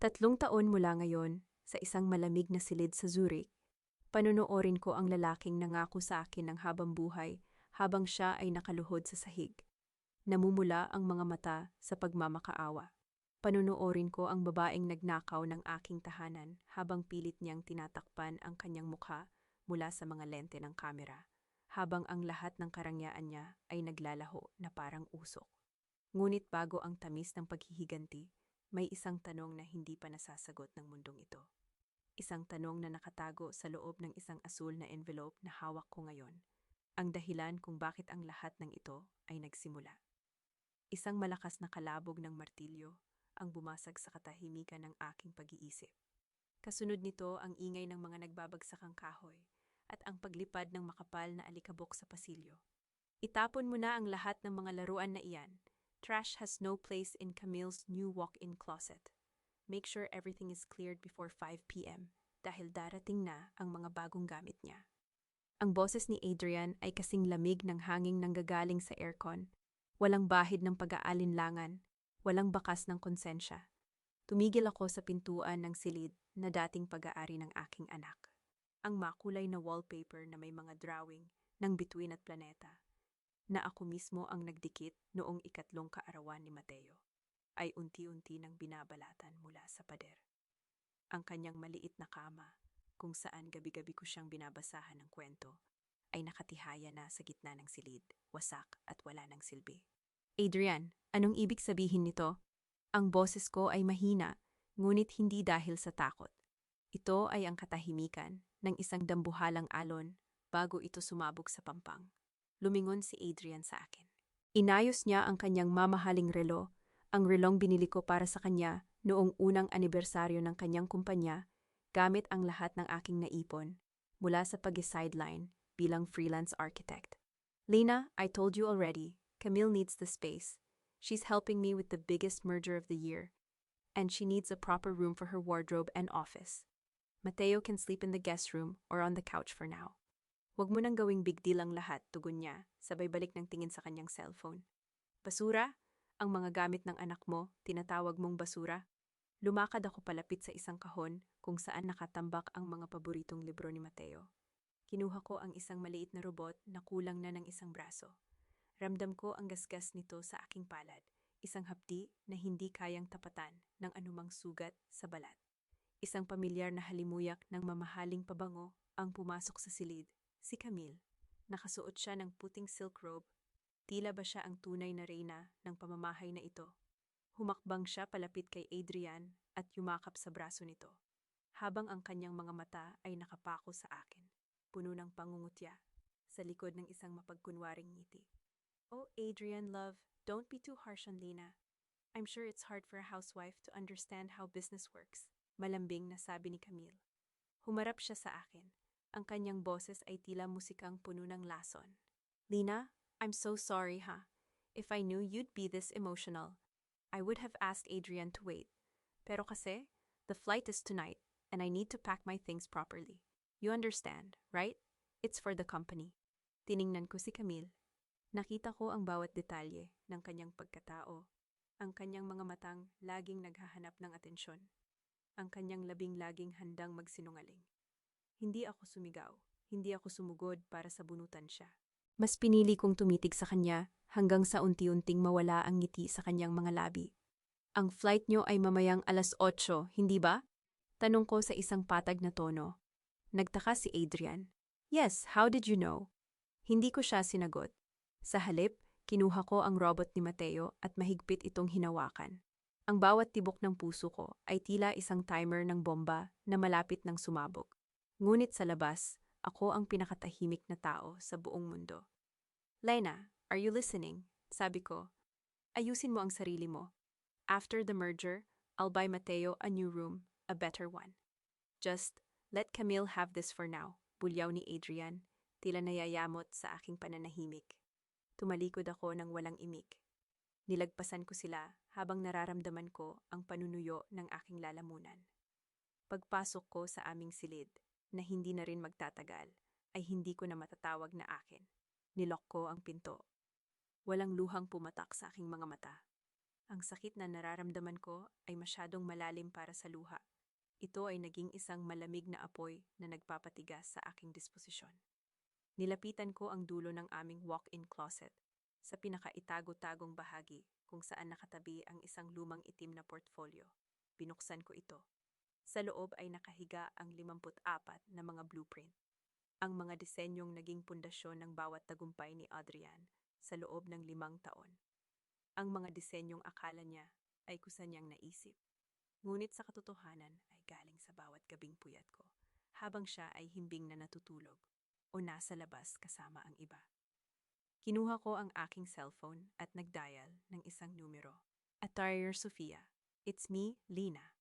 3 taon mula ngayon, sa isang malamig na silid sa Zurich, panonoorin ko ang lalaking nangako sa akin ng habang buhay habang siya ay nakaluhod sa sahig. Namumula ang mga mata sa pagmamakaawa. Panonoorin ko ang babaeng nagnakaw ng aking tahanan habang pilit niyang tinatakpan ang kanyang mukha mula sa mga lente ng kamera, habang ang lahat ng karangyaan niya ay naglalaho na parang usok. Ngunit bago ang tamis ng paghihiganti, may isang tanong na hindi pa nasasagot ng mundong ito. Isang tanong na nakatago sa loob ng isang asul na envelope na hawak ko ngayon. Ang dahilan kung bakit ang lahat ng ito ay nagsimula. Isang malakas na kalabog ng martilyo ang bumasag sa katahimikan ng aking pag-iisip. Kasunod nito ang ingay ng mga nagbabagsakang kahoy at ang paglipad ng makapal na alikabok sa pasilyo. Itapon mo na ang lahat ng mga laruan na iyan. Trash has no place in Camille's new walk-in closet. Make sure everything is cleared before 5 p.m. dahil darating na ang mga bagong gamit niya. Ang boses ni Adrian ay kasing lamig ng hanging nanggagaling sa aircon. Walang bahid ng pag-aalinlangan, walang bakas ng konsensya. Tumigil ako sa pintuan ng silid na dating pag-aari ng aking anak. Ang makulay na wallpaper na may mga drawing ng bituin at planeta, na ako mismo ang nagdikit noong 3 kaarawan ni Mateo, ay unti-unti nang binabalatan mula sa pader. Ang kanyang maliit na kama, kung saan gabi-gabi ko siyang binabasahan ng kwento, ay nakatihaya na sa gitna ng silid, wasak at wala ng silbi. Adrian, anong ibig sabihin nito? Ang boses ko ay mahina, ngunit hindi dahil sa takot. Ito ay ang katahimikan ng isang dambuhalang alon bago ito sumabog sa pampang. Lumingon si Adrian sa akin. Inayos niya ang kanyang mamahaling relo, ang relong binili ko para sa kanya noong unang anibersaryo ng kanyang kumpanya, gamit ang lahat ng aking naipon, mula sa pag-sideline bilang freelance architect. Lena, I told you already, Camille needs the space. She's helping me with the biggest merger of the year, and she needs a proper room for her wardrobe and office. Mateo can sleep in the guest room or on the couch for now. Huwag mo nang gawing big deal ang lahat, tugon niya, sabay balik ng tingin sa kanyang cellphone. Basura? Ang mga gamit ng anak mo, tinatawag mong basura? Lumakad ako palapit sa isang kahon kung saan nakatambak ang mga paboritong libro ni Mateo. Kinuha ko ang isang maliit na robot na kulang na ng isang braso. Ramdam ko ang gasgas nito sa aking palad, isang hapdi na hindi kayang tapatan ng anumang sugat sa balat. Isang pamilyar na halimuyak ng mamahaling pabango ang pumasok sa silid. Si Camille. Nakasuot siya ng puting silk robe. Tila ba siya ang tunay na reyna ng pamamahay na ito? Humakbang siya palapit kay Adrian at yumakap sa braso nito, habang ang kanyang mga mata ay nakapako sa akin, puno ng pangungutya, sa likod ng isang mapagkunwaring ngiti. Oh, Adrian, love, don't be too harsh on Lena. I'm sure it's hard for a housewife to understand how business works, malambing na sabi ni Camille. Humarap siya sa akin. Ang kanyang boses ay tila musikang puno ng lason. Lena, I'm so sorry, ha? If I knew you'd be this emotional, I would have asked Adrian to wait. Pero kasi, the flight is tonight, and I need to pack my things properly. You understand, right? It's for the company. Tiningnan ko si Camille. Nakita ko ang bawat detalye ng kanyang pagkatao, ang kanyang mga matang laging naghahanap ng atensyon, ang kanyang labing laging handang magsinungaling. Hindi ako sumigaw, hindi ako sumugod para sabunutan siya. Mas pinili kong tumitig sa kanya hanggang sa unti-unting mawala ang ngiti sa kanyang mga labi. Ang flight nyo ay mamayang 8:00, hindi ba? Tanong ko sa isang patag na tono. Nagtaka si Adrian. Yes, how did you know? Hindi ko siya sinagot. Sa halip, kinuha ko ang robot ni Mateo at mahigpit itong hinawakan. Ang bawat tibok ng puso ko ay tila isang timer ng bomba na malapit ng sumabog. Ngunit sa labas, ako ang pinakatahimik na tao sa buong mundo. Lena, are you listening? Sabi ko. Ayusin mo ang sarili mo. After the merger, I'll buy Mateo a new room, a better one. Just let Camille have this for now, bulyaw ni Adrian, tila nayayamot sa aking pananahimik. Tumalikod ako ng walang imik. Nilagpasan ko sila habang nararamdaman ko ang panunuyo ng aking lalamunan. Pagpasok ko sa aming silid, na hindi na rin magtatagal, ay hindi ko na matatawag na akin. Nilok ko ang pinto. Walang luhang pumatak sa aking mga mata. Ang sakit na nararamdaman ko ay masyadong malalim para sa luha. Ito ay naging isang malamig na apoy na nagpapatigas sa aking disposisyon. Nilapitan ko ang dulo ng aming walk-in closet sa pinakaitago-tagong bahagi kung saan nakatabi ang isang lumang itim na portfolio. Binuksan ko ito. Sa loob ay nakahiga ang 54 na mga blueprint. Ang mga disenyong naging pundasyon ng bawat tagumpay ni Adrian sa loob ng 5 taon. Ang mga disenyong akala niya ay kusa niyang naisip. Ngunit sa katotohanan ay galing sa bawat gabing puyat ko, habang siya ay himbing na natutulog o nasa labas kasama ang iba. Kinuha ko ang aking cellphone at nagdial ng isang numero. Atarier Sofia, it's me, Lina.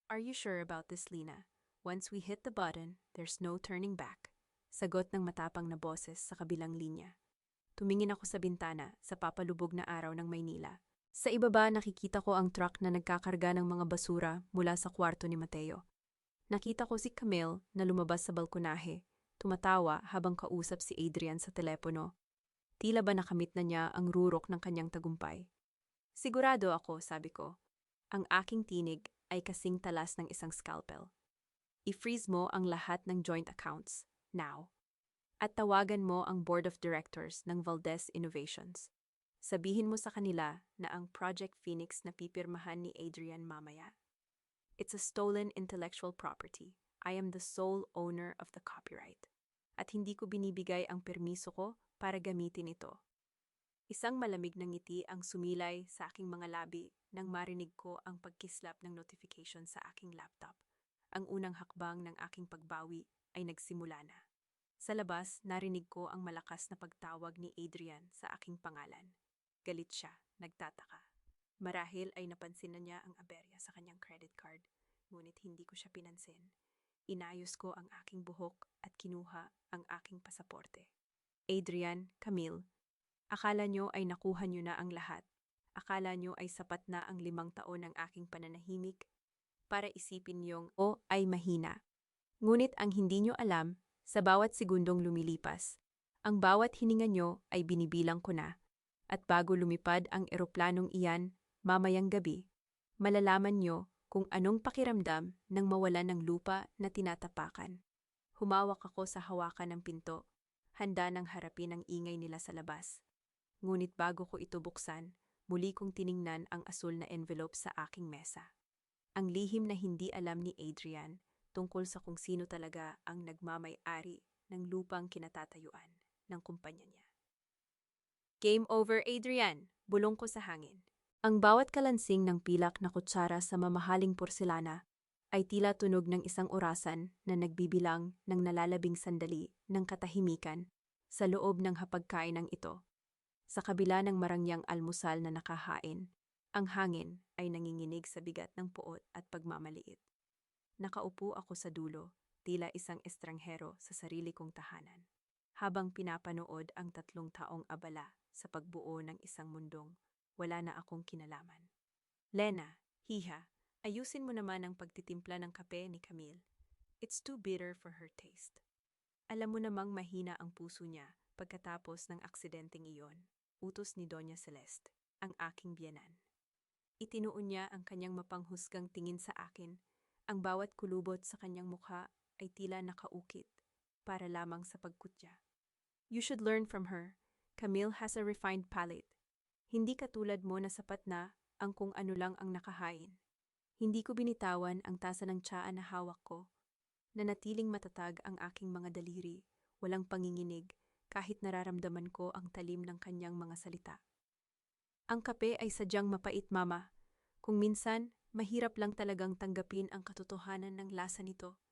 Are you sure about this, Lina? Once we hit the button, there's no turning back. Sagot ng matapang na boses sa kabilang linya. Tumingin ako sa bintana sa papalubog na araw ng Maynila. Sa ibaba nakikita ko ang truck na nagkakarga ng mga basura mula sa kwarto ni Mateo. Nakita ko si Camille na lumabas sa balkonahe, tumatawa habang kausap si Adrian sa telepono. Tila ba nakamit na niya ang rurok ng kanyang tagumpay? Sigurado ako, sabi ko. Ang aking tinig ay kasing talas ng isang scalpel. I-freeze mo ang lahat ng joint accounts, now. At tawagan mo ang Board of Directors ng Valdez Innovations. Sabihin mo sa kanila na ang Project Phoenix na pipirmahan ni Adrian mamaya. It's a stolen intellectual property. I am the sole owner of the copyright. At hindi ko binibigay ang permiso ko para gamitin ito. Isang malamig na ngiti ang sumilay sa aking mga labi nang marinig ko ang pagkislap ng notification sa aking laptop. Ang unang hakbang ng aking pagbawi ay nagsimula na. Sa labas, narinig ko ang malakas na pagtawag ni Adrian sa aking pangalan. Galit siya, nagtataka. Marahil ay napansin na niya ang aberya sa kanyang credit card, ngunit hindi ko siya pinansin. Inayos ko ang aking buhok at kinuha ang aking pasaporte. Adrian, Camille, akala nyo ay nakuha nyo na ang lahat. Akala nyo ay sapat na ang 5 taon ng aking pananahimik para isipin yung ay mahina. Ngunit ang hindi nyo alam, sa bawat segundong lumilipas, ang bawat hininga nyo ay binibilang ko na. At bago lumipad ang eroplanong iyan, mamayang gabi, malalaman nyo kung anong pakiramdam ng mawalan ng lupa na tinatapakan. Humawak ako sa hawakan ng pinto, handa nang harapin ang ingay nila sa labas. Ngunit bago ko ito buksan, muli kong tiningnan ang asul na envelope sa aking mesa. Ang lihim na hindi alam ni Adrian tungkol sa kung sino talaga ang nagmamay-ari ng lupang kinatatayuan ng kumpanya niya. Game over, Adrian! Bulong ko sa hangin. Ang bawat kalansing ng pilak na kutsara sa mamahaling porselana ay tila tunog ng isang orasan na nagbibilang ng nalalabing sandali ng katahimikan sa loob ng hapagkainang ito. Sa kabila ng marangyang almusal na nakahain, ang hangin ay nanginginig sa bigat ng puot at pagmamaliit. Nakaupo ako sa dulo, tila isang estranghero sa sarili kong tahanan, habang pinapanood ang 3 taong abala sa pagbuo ng isang mundong wala na akong kinalaman. Lena, hiha, ayusin mo naman ang pagtitimpla ng kape ni Camille. It's too bitter for her taste. Alam mo namang mahina ang puso niya pagkatapos ng aksidenteng iyon, utos ni Doña Celeste, ang aking biyenan. Itinuon niya ang kanyang mapanghusgang tingin sa akin. Ang bawat kulubot sa kanyang mukha ay tila nakaukit para lamang sa pagkutya. You should learn from her. Camille has a refined palate. Hindi katulad mo na sapat na ang kung ano lang ang nakahain. Hindi ko binitawan ang tasa ng tsaa na hawak ko. Nanatiling matatag ang aking mga daliri, walang panginginig, kahit nararamdaman ko ang talim ng kanyang mga salita. Ang kape ay sadyang mapait, Mama. Kung minsan, mahirap lang talagang tanggapin ang katotohanan ng lasa nito.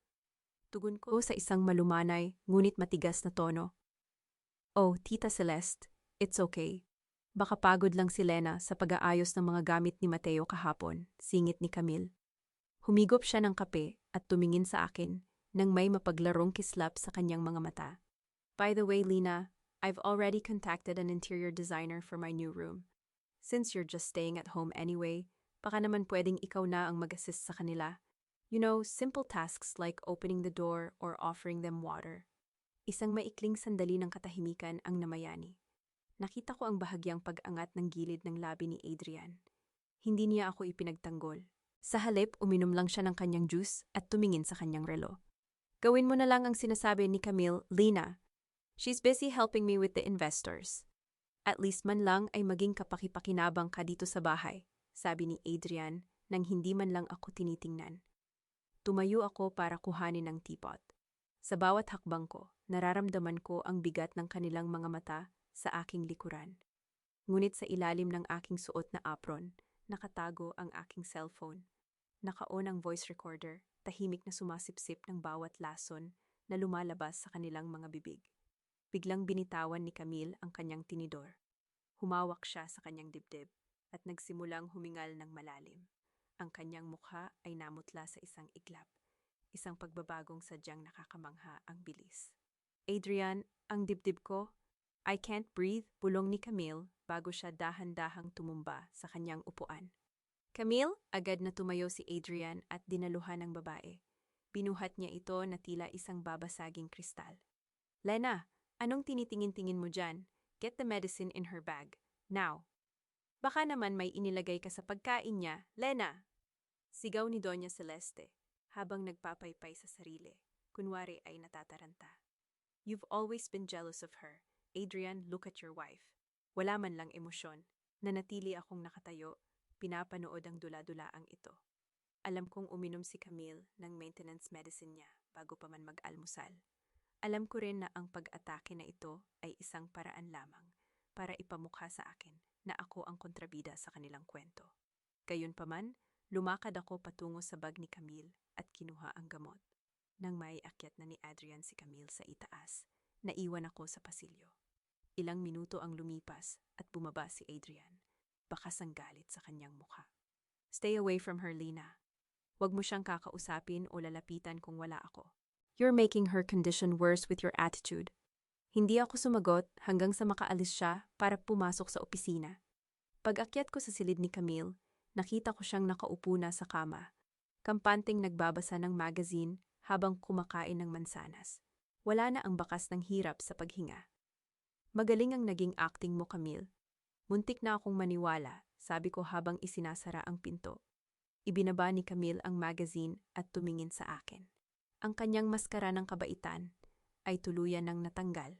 Tugon ko sa isang malumanay, ngunit matigas na tono. Oh, Tita Celeste, it's okay. Baka pagod lang si Lena sa pag-aayos ng mga gamit ni Mateo kahapon, singit ni Camille. Humigop siya ng kape at tumingin sa akin nang may mapaglarong kislap sa kanyang mga mata. By the way, Lina, I've already contacted an interior designer for my new room. Since you're just staying at home anyway, baka naman pwedeng ikaw na ang mag-assist sa kanila. You know, simple tasks like opening the door or offering them water. Isang maikling sandali ng katahimikan ang namayani. Nakita ko ang bahagyang pag-angat ng gilid ng labi ni Adrian. Hindi niya ako ipinagtanggol. Sa halip, uminom lang siya ng kanyang juice at tumingin sa kanyang relo. Gawin mo na lang ang sinasabi ni Camille, Lena. She's busy helping me with the investors. At least man lang ay maging kapakipakinabang ka dito sa bahay, sabi ni Adrian nang hindi man lang ako tinitingnan. Tumayo ako para kuhanin ang teapot. Sa bawat hakbang ko, nararamdaman ko ang bigat ng kanilang mga mata sa aking likuran. Ngunit sa ilalim ng aking suot na apron, nakatago ang aking cellphone. Naka-on ang voice recorder, tahimik na sumasipsip ng bawat lason na lumalabas sa kanilang mga bibig. Biglang binitawan ni Camille ang kanyang tinidor. Humawak siya sa kanyang dibdib at nagsimulang humingal ng malalim. Ang kanyang mukha ay namutla sa isang iglap, isang pagbabagong sadyang nakakamangha ang bilis. Adrian, ang dibdib ko, I can't breathe, bulong ni Camille bago siya dahan-dahang tumumba sa kanyang upuan. Camille, agad na tumayo si Adrian at dinaluhan ng babae. Binuhat niya ito na tila isang babasaging kristal. Lena, anong tinitingin-tingin mo dyan? Get the medicine in her bag. Now. Baka naman may inilagay ka sa pagkain niya, Lena! Sigaw ni Doña Celeste, habang nagpapaypay sa sarili, kunwari ay natataranta. You've always been jealous of her. Adrian, look at your wife. Wala man lang emosyon. Nanatili akong nakatayo, pinapanood ang dula-dulaang ito. Alam kong uminom si Camille ng maintenance medicine niya bago pa man mag-almusal. Alam ko rin na ang pag-atake na ito ay isang paraan lamang para ipamukha sa akin na ako ang kontrabida sa kanilang kwento. Gayunpaman, lumakad ako patungo sa bag ni Camille at kinuha ang gamot. Nang maiakyat na ni Adrian si Camille sa itaas, naiwan ako sa pasilyo. Ilang minuto ang lumipas at bumaba si Adrian, bakas ang galit sa kanyang mukha. Stay away from her, Lena. Huwag mo siyang kakausapin o lalapitan kung wala ako. You're making her condition worse with your attitude. Hindi ako sumagot hanggang sa makaalis siya para pumasok sa opisina. Pag-akyat ko sa silid ni Camille, nakita ko siyang nakaupo na sa kama, kampanteng nagbabasa ng magazine habang kumakain ng mansanas. Wala na ang bakas ng hirap sa paghinga. Magaling ang naging acting mo, Camille. Muntik na akong maniwala, sabi ko habang isinasara ang pinto. Ibinaba ni Camille ang magazine at tumingin sa akin. Ang kanyang maskara ng kabaitan ay tuluyan ng natanggal.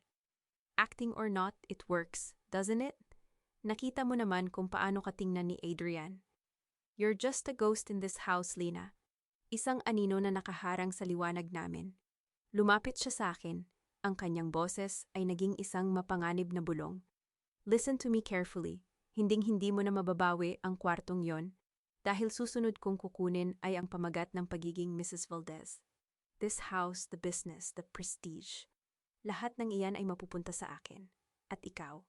Acting or not, it works, doesn't it? Nakita mo naman kung paano ka tingnan ni Adrian. You're just a ghost in this house, Lena. Isang anino na nakaharang sa liwanag namin. Lumapit siya sa akin. Ang kanyang boses ay naging isang mapanganib na bulong. Listen to me carefully. Hinding-hindi mo na mababawi ang kwartong yon dahil susunod kong kukunin ay ang pamagat ng pagiging Mrs. Valdez. This house, the business, the prestige. Lahat ng iyan ay mapupunta sa akin. At ikaw,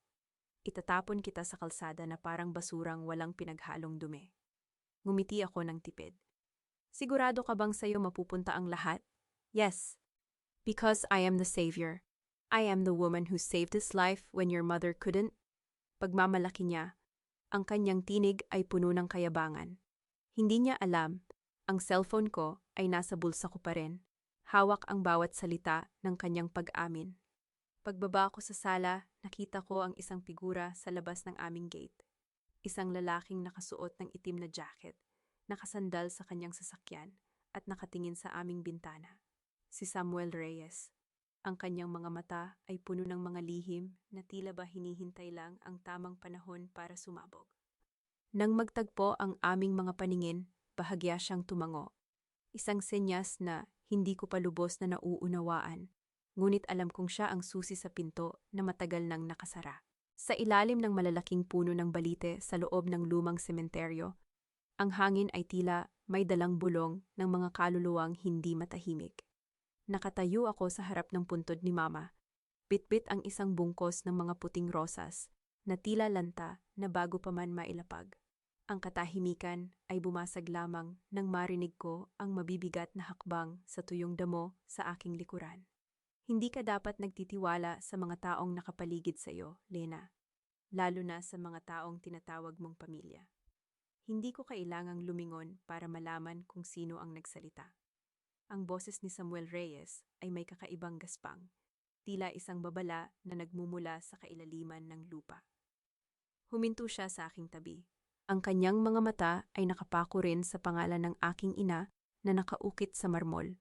itatapon kita sa kalsada na parang basurang walang pinaghalong dumi. Ngumiti ako ng tipid. Sigurado ka bang sa'yo mapupunta ang lahat? Yes. Because I am the savior. I am the woman who saved his life when your mother couldn't. Pagmamalaki niya, ang kanyang tinig ay puno ng kayabangan. Hindi niya alam, ang cellphone ko ay nasa bulsa ko pa rin. Hawak ang bawat salita ng kanyang pag-amin. Pagbaba ko sa sala, nakita ko ang isang figura sa labas ng aming gate. Isang lalaking nakasuot ng itim na jacket, nakasandal sa kanyang sasakyan at nakatingin sa aming bintana. Si Samuel Reyes. Ang kanyang mga mata ay puno ng mga lihim na tila ba hinihintay lang ang tamang panahon para sumabog. Nang magtagpo ang aming mga paningin, bahagya siyang tumango. Isang senyas na hindi ko pa lubos na nauunawaan, ngunit alam kong siya ang susi sa pinto na matagal nang nakasara. Sa ilalim ng malalaking puno ng balite sa loob ng lumang sementeryo, ang hangin ay tila may dalang bulong ng mga kaluluwang hindi matahimik. Nakatayo ako sa harap ng puntod ni Mama. Bitbit ang isang bungkos ng mga puting rosas na tila lanta na bago pa man mailapag. Ang katahimikan ay bumasag lamang nang marinig ko ang mabibigat na hakbang sa tuyong damo sa aking likuran. Hindi ka dapat nagtitiwala sa mga taong nakapaligid sa iyo, Lena. Lalo na sa mga taong tinatawag mong pamilya. Hindi ko kailangang lumingon para malaman kung sino ang nagsalita. Ang boses ni Samuel Reyes ay may kakaibang gaspang, tila isang babala na nagmumula sa kailaliman ng lupa. Huminto siya sa aking tabi. Ang kanyang mga mata ay nakapako rin sa pangalan ng aking ina na nakaukit sa marmol.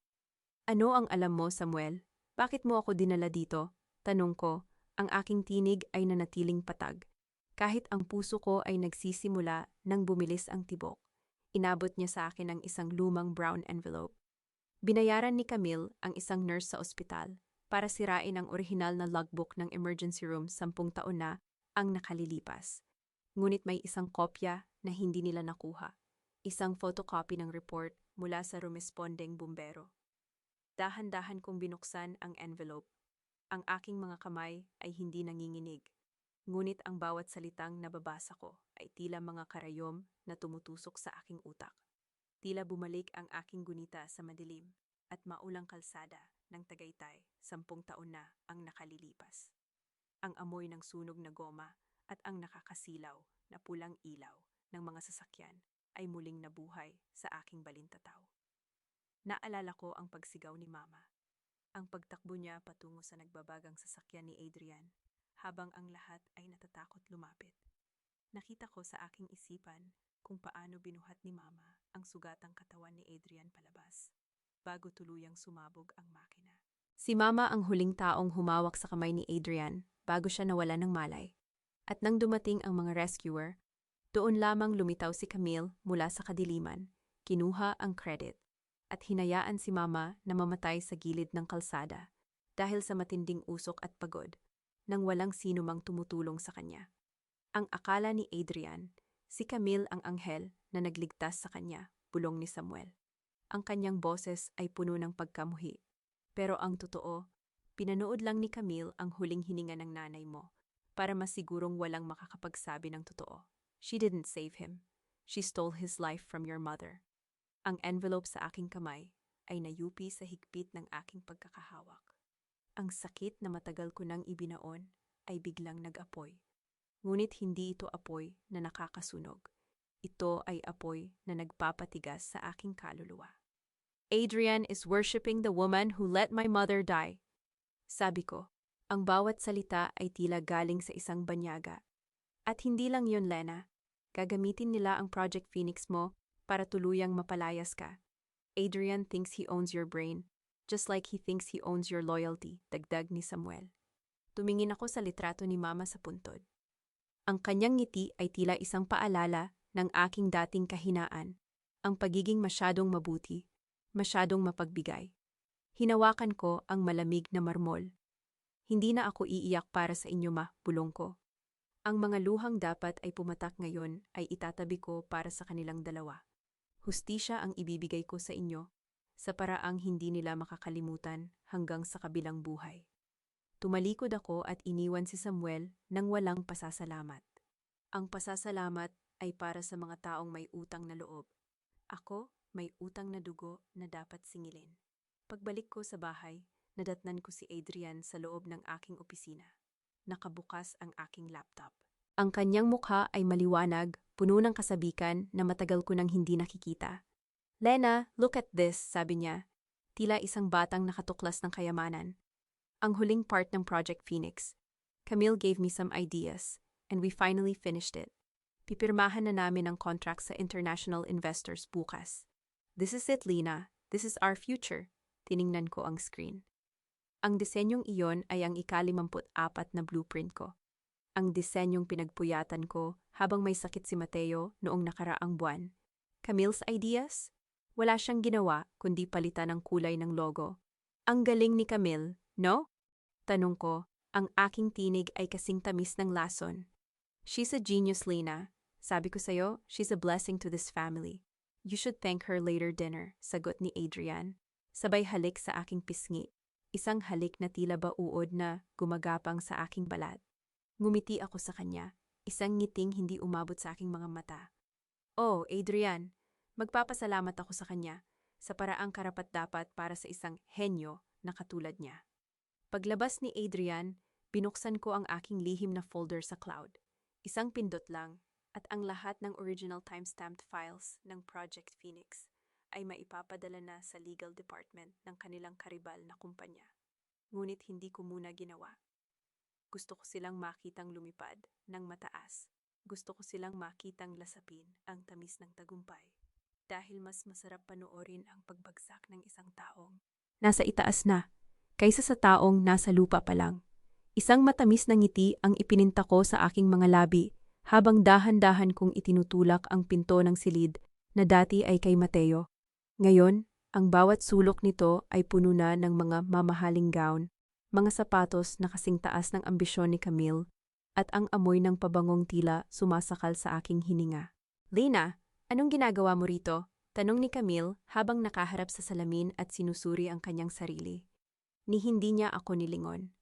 Ano ang alam mo, Samuel? Bakit mo ako dinala dito? Tanong ko, ang aking tinig ay nanatiling patag. Kahit ang puso ko ay nagsisimula nang bumilis ang tibok. Inabot niya sa akin ang isang lumang brown envelope. Binayaran ni Camille ang isang nurse sa ospital para sirain ang orihinal na logbook ng emergency room 10 taon na ang nakalilipas. Ngunit may isang kopya na hindi nila nakuha. Isang photocopy ng report mula sa rumespondeng bumbero. Dahan-dahan kong binuksan ang envelope. Ang aking mga kamay ay hindi nanginginig. Ngunit ang bawat salitang nababasa ko ay tila mga karayom na tumutusok sa aking utak. Tila bumalik ang aking gunita sa madilim at maulang kalsada ng Tagaytay 10 taon na ang nakalilipas. Ang amoy ng sunog na goma at ang nakakasilaw na pulang ilaw ng mga sasakyan ay muling nabuhay sa aking balintataw. Naalala ko ang pagsigaw ni Mama, ang pagtakbo niya patungo sa nagbabagang sasakyan ni Adrian habang ang lahat ay natatakot lumapit. Nakita ko sa aking isipan kung paano binuhat ni Mama ang sugatang katawan ni Adrian palabas bago tuluyang sumabog ang makina. Si Mama ang huling taong humawak sa kamay ni Adrian bago siya nawala ng malay. At nang dumating ang mga rescuer, doon lamang lumitaw si Camille mula sa kadiliman, kinuha ang credit, at hinayaan si Mama na mamatay sa gilid ng kalsada dahil sa matinding usok at pagod nang walang sino mang tumutulong sa kanya. Ang akala ni Adrian, si Camille ang anghel na nagligtas sa kanya, bulong ni Samuel. Ang kanyang boses ay puno ng pagkamuhi. Pero ang totoo, pinanood lang ni Camille ang huling hininga ng nanay mo para masigurong walang makakapagsabi ng totoo. She didn't save him. She stole his life from your mother. Ang envelope sa aking kamay ay nayupi sa higpit ng aking pagkakahawak. Ang sakit na matagal ko nang ibinaon ay biglang nag-apoy. Ngunit hindi ito apoy na nakakasunog. Ito ay apoy na nagpapatigas sa aking kaluluwa. Adrian is worshipping the woman who let my mother die. Sabi ko, ang bawat salita ay tila galing sa isang banyaga. At hindi lang yon, Lena. Gagamitin nila ang Project Phoenix mo para tuluyang mapalayas ka. Adrian thinks he owns your brain, just like he thinks he owns your loyalty, dagdag ni Samuel. Tumingin ako sa litrato ni Mama sa puntod. Ang kanyang ngiti ay tila isang paalala ng aking dating kahinaan, ang pagiging masyadong mabuti, masyadong mapagbigay. Hinawakan ko ang malamig na marmol. Hindi na ako iiyak para sa inyo, Ma, bulong ko. Ang mga luhang dapat ay pumatak ngayon ay itatabi ko para sa kanilang dalawa. Hustisya ang ibibigay ko sa inyo, sa paraang hindi nila makakalimutan hanggang sa kabilang buhay. Tumalikod ako at iniwan si Samuel nang walang pasasalamat. Ang pasasalamat ay para sa mga taong may utang na loob. Ako, may utang na dugo na dapat singilin. Pagbalik ko sa bahay, nadatnan ko si Adrian sa loob ng aking opisina. Nakabukas ang aking laptop. Ang kanyang mukha ay maliwanag, puno ng kasabikan na matagal ko nang hindi nakikita. Lena, look at this, sabi niya. Tila isang batang nakatuklas ng kayamanan. Ang huling part ng Project Phoenix. Camille gave me some ideas, and we finally finished it. Pipirmahan na namin ang contract sa international investors bukas. This is it, Lena. This is our future. Tiningnan ko ang screen. Ang disenyong iyon ay ang ika-54 na blueprint ko. Ang disenyong pinagpuyatan ko habang may sakit si Mateo noong nakaraang buwan. Camille's ideas? Wala siyang ginawa kundi palitan ang kulay ng logo. Ang galing ni Camille, no? Tanong ko, ang aking tinig ay kasing tamis ng lason. She's a genius, Lena. Sabi ko sa'yo, she's a blessing to this family. You should thank her later dinner, sagot ni Adrian. Sabay halik sa aking pisngi. Isang halik na tila ba uod na gumagapang sa aking balat. Ngumiti ako sa kanya, isang ngiting hindi umabot sa aking mga mata. Oh, Adrian, magpapasalamat ako sa kanya sa paraang karapat-dapat para sa isang henyo na katulad niya. Paglabas ni Adrian, binuksan ko ang aking lihim na folder sa cloud. Isang pindot lang at ang lahat ng original timestamped files ng Project Phoenix ay maipapadala na sa legal department ng kanilang karibal na kumpanya. Ngunit hindi ko muna ginawa. Gusto ko silang makitang lumipad ng mataas Gusto ko silang makitang lasapin ang tamis ng tagumpay. Dahil mas masarap panoorin ang pagbagsak ng isang taong nasa itaas na, kaysa sa taong nasa lupa pa lang. Isang matamis na ngiti ang ipininta ko sa aking mga labi habang dahan-dahan kong itinutulak ang pinto ng silid na dati ay kay Mateo. Ngayon, ang bawat sulok nito ay puno na ng mga mamahaling gown, mga sapatos na kasing taas ng ambisyon ni Camille, at ang amoy ng pabangong tila sumasakal sa aking hininga. Lena, anong ginagawa mo rito? Tanong ni Camille habang nakaharap sa salamin at sinusuri ang kanyang sarili. Ni hindi niya ako nilingon.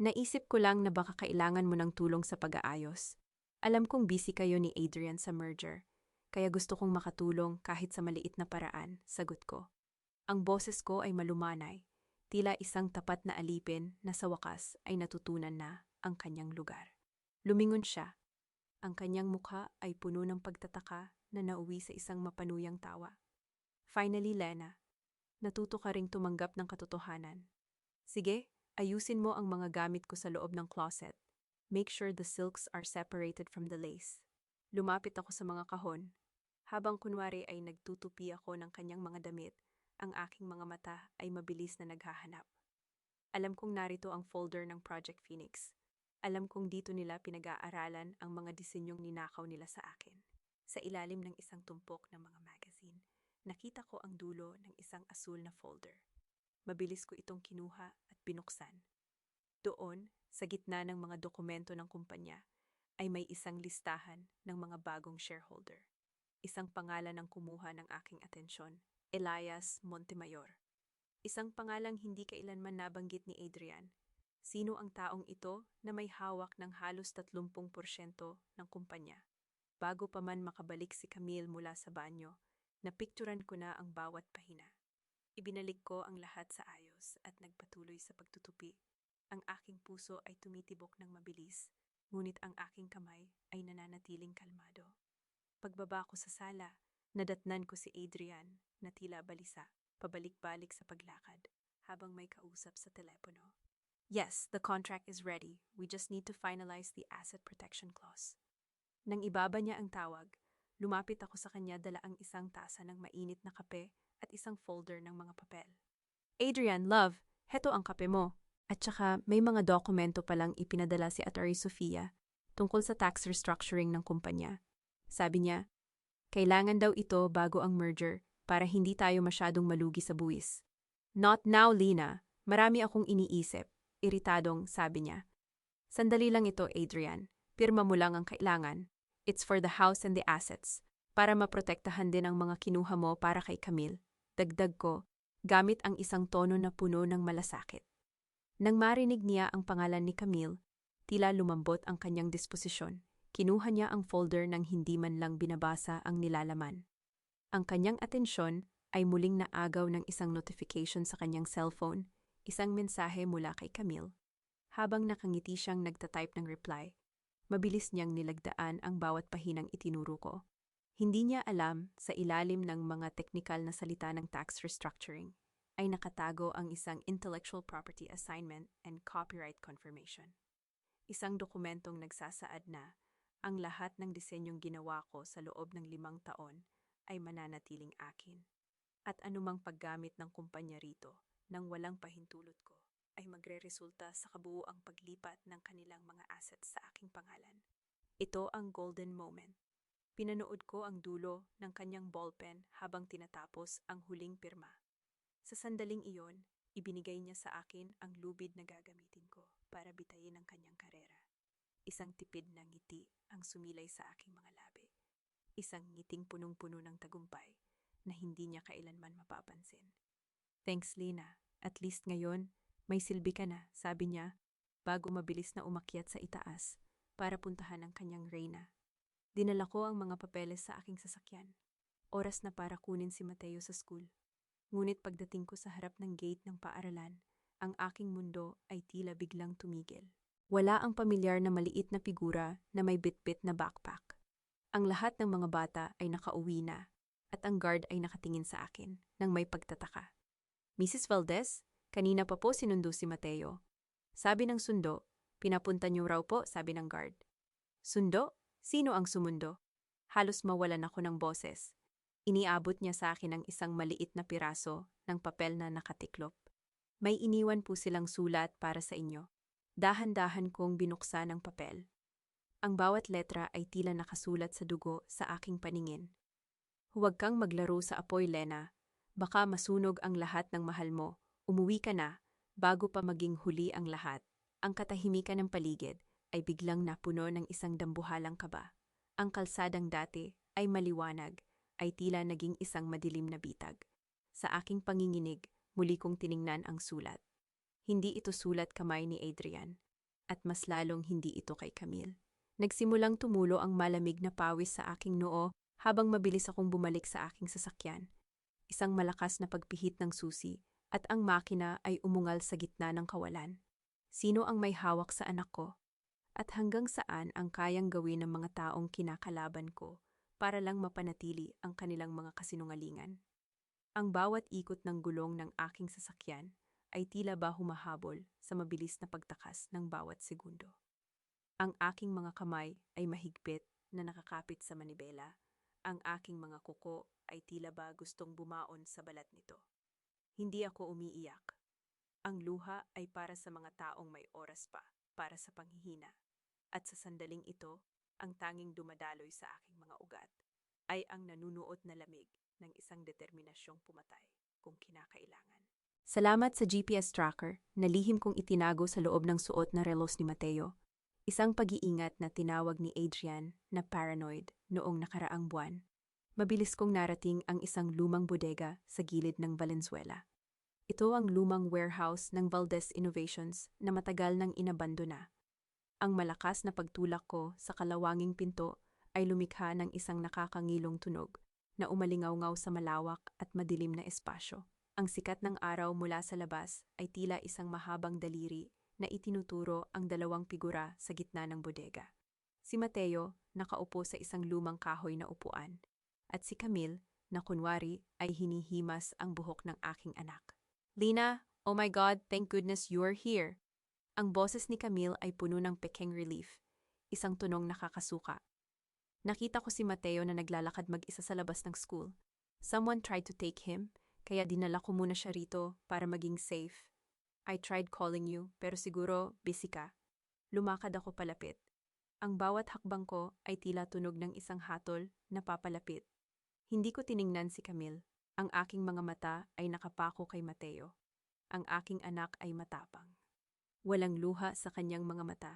Naisip ko lang na baka kailangan mo ng tulong sa pag-aayos. Alam kong busy kayo ni Adrian sa merger, kaya gusto kong makatulong kahit sa maliit na paraan, sagot ko. Ang boses ko ay malumanay, tila isang tapat na alipin na sa wakas ay natutunan na ang kanyang lugar. Lumingon siya. Ang kanyang mukha ay puno ng pagtataka na nauwi sa isang mapanuyang tawa. Finally, Lena, natuto ka ring tumanggap ng katotohanan. Sige, ayusin mo ang mga gamit ko sa loob ng closet. Make sure the silks are separated from the lace. Lumapit ako sa mga kahon. Habang kunwari ay nagtutupi ako ng kanyang mga damit, ang aking mga mata ay mabilis na naghahanap. Alam kong narito ang folder ng Project Phoenix. Alam kong dito nila pinag-aaralan ang mga disenyong ninakaw nila sa akin. Sa ilalim ng isang tumpok ng mga magazine, nakita ko ang dulo ng isang asul na folder. Mabilis ko itong kinuha at binuksan. Doon, sa gitna ng mga dokumento ng kumpanya, ay may isang listahan ng mga bagong shareholder. Isang pangalan ang kumuha ng aking atensyon, Elias Montemayor. Isang pangalang hindi kailanman nabanggit ni Adrian. Sino ang taong ito na may hawak ng halos 30% ng kumpanya? Bago pa man makabalik si Camille mula sa banyo, napikturan ko na ang bawat pahina. Ibinalik ko ang lahat sa ayos at nagpatuloy sa pagtutupi. Ang aking puso ay tumitibok ng mabilis, ngunit ang aking kamay ay nananatiling kalmado. Pagbaba ko sa sala, nadatnan ko si Adrian na tila balisa, pabalik-balik sa paglakad, habang may kausap sa telepono. Yes, the contract is ready. We just need to finalize the asset protection clause. Nang ibaba niya ang tawag, lumapit ako sa kanya dala ang isang tasa ng mainit na kape at isang folder ng mga papel. Adrian, love, heto ang kape mo. At saka may mga dokumento palang ipinadala si Attorney Sofia tungkol sa tax restructuring ng kumpanya. Sabi niya, kailangan daw ito bago ang merger para hindi tayo masyadong malugi sa buwis. Not now, Lena. Marami akong iniisip. Iritadong sabi niya. Sandali lang ito, Adrian. Pirma mo lang ang kailangan. It's for the house and the assets. Para maprotektahan din ang mga kinuha mo para kay Camille. Dagdag ko, gamit ang isang tono na puno ng malasakit. Nang marinig niya ang pangalan ni Camille, tila lumambot ang kanyang disposisyon. Kinuha niya ang folder nang hindi man lang binabasa ang nilalaman. Ang kanyang atensyon ay muling naagaw ng isang notification sa kanyang cellphone, isang mensahe mula kay Camille. Habang nakangiti siyang nagtatype ng reply, mabilis niyang nilagdaan ang bawat pahinang itinuro ko. Hindi niya alam, sa ilalim ng mga teknikal na salita ng tax restructuring, ay nakatago ang isang intellectual property assignment and copyright confirmation. Isang dokumentong nagsasaad na ang lahat ng disenyong ginawa ko sa loob ng 5 taon ay mananatiling akin. At anumang paggamit ng kumpanya rito nang walang pahintulot ko ay magreresulta sa kabuuang paglipat ng kanilang mga assets sa aking pangalan. Ito ang golden moment. Pinanood ko ang dulo ng kanyang ballpen habang tinatapos ang huling pirma. Sa sandaling iyon, ibinigay niya sa akin ang lubid na gagamitin ko para bitayin ang kanyang karera. Isang tipid na ngiti ang sumilay sa aking mga labi. Isang ngiting punong-puno ng tagumpay na hindi niya kailanman mapapansin. Thanks, Lena. At least ngayon, may silbi ka na, sabi niya, bago mabilis na umakyat sa itaas para puntahan ang kanyang reyna. Dinala ko ang mga papeles sa aking sasakyan. Oras na para kunin si Mateo sa school. Ngunit pagdating ko sa harap ng gate ng paaralan, ang aking mundo ay tila biglang tumigil. Wala ang pamilyar na maliit na figura na may bitbit na backpack. Ang lahat ng mga bata ay nakauwi na at ang guard ay nakatingin sa akin nang may pagtataka. Mrs. Valdez, kanina pa po sinundo si Mateo. Sabi ng sundo, pinapunta niyo raw po, sabi ng guard. Sundo? Sino ang sumundo? Halos mawalan ako ng boses. Iniabot niya sa akin ang isang maliit na piraso ng papel na nakatiklop. May iniwan po silang sulat para sa inyo. Dahan-dahan kong binuksan ang papel. Ang bawat letra ay tila nakasulat sa dugo sa aking paningin. Huwag kang maglaro sa apoy, Lena. Baka masunog ang lahat ng mahal mo. Umuwi ka na, bago pa maging huli ang lahat. Ang katahimikan ng paligid ay biglang napuno ng isang dambuhalang kaba. Ang kalsadang dati ay maliwanag, ay tila naging isang madilim na bitag. Sa aking panginginig, muli kong tiningnan ang sulat. Hindi ito sulat kamay ni Adrian, at mas lalong hindi ito kay Camille. Nagsimulang tumulo ang malamig na pawis sa aking noo habang mabilis akong bumalik sa aking sasakyan. Isang malakas na pagpihit ng susi at ang makina ay umungal sa gitna ng kawalan. Sino ang may hawak sa anak ko? At hanggang saan ang kayang gawin ng mga taong kinakalaban ko para lang mapanatili ang kanilang mga kasinungalingan? Ang bawat ikot ng gulong ng aking sasakyan ay tila ba humahabol sa mabilis na pagtakas ng bawat segundo. Ang aking mga kamay ay mahigpit na nakakapit sa manibela. Ang aking mga kuko ay tila ba gustong bumaon sa balat nito. Hindi ako umiiyak. Ang luha ay para sa mga taong may oras pa para sa panghihina. At sa sandaling ito, ang tanging dumadaloy sa aking mga ugat ay ang nanunuot na lamig ng isang determinasyong pumatay kung kinakailangan. Salamat sa GPS tracker na lihim kong itinago sa loob ng suot na relos ni Mateo. Isang pag-iingat na tinawag ni Adrian na paranoid noong nakaraang buwan. Mabilis kong narating ang isang lumang bodega sa gilid ng Valenzuela. Ito ang lumang warehouse ng Valdez Innovations na matagal nang inabandona. Ang malakas na pagtulak ko sa kalawanging pinto ay lumikha ng isang nakakangilong tunog na umalingaw-ngaw sa malawak at madilim na espasyo. Ang sikat ng araw mula sa labas ay tila isang mahabang daliri na itinuturo ang dalawang figura sa gitna ng bodega. Si Mateo, nakaupo sa isang lumang kahoy na upuan, at si Camille, na kunwari ay hinihimas ang buhok ng aking anak. Lena, oh my God, thank goodness you're here. Ang boses ni Camille ay puno ng peking relief, isang tunong nakakasuka. Nakita ko si Mateo na naglalakad mag-isa sa labas ng school. Someone tried to take him, kaya dinala ko muna siya rito para maging safe. I tried calling you, pero siguro busy ka. Lumakad ako palapit. Ang bawat hakbang ko ay tila tunog ng isang hatol na papalapit. Hindi ko tiningnan si Camille. Ang aking mga mata ay nakapako kay Mateo. Ang aking anak ay matapang. Walang luha sa kanyang mga mata.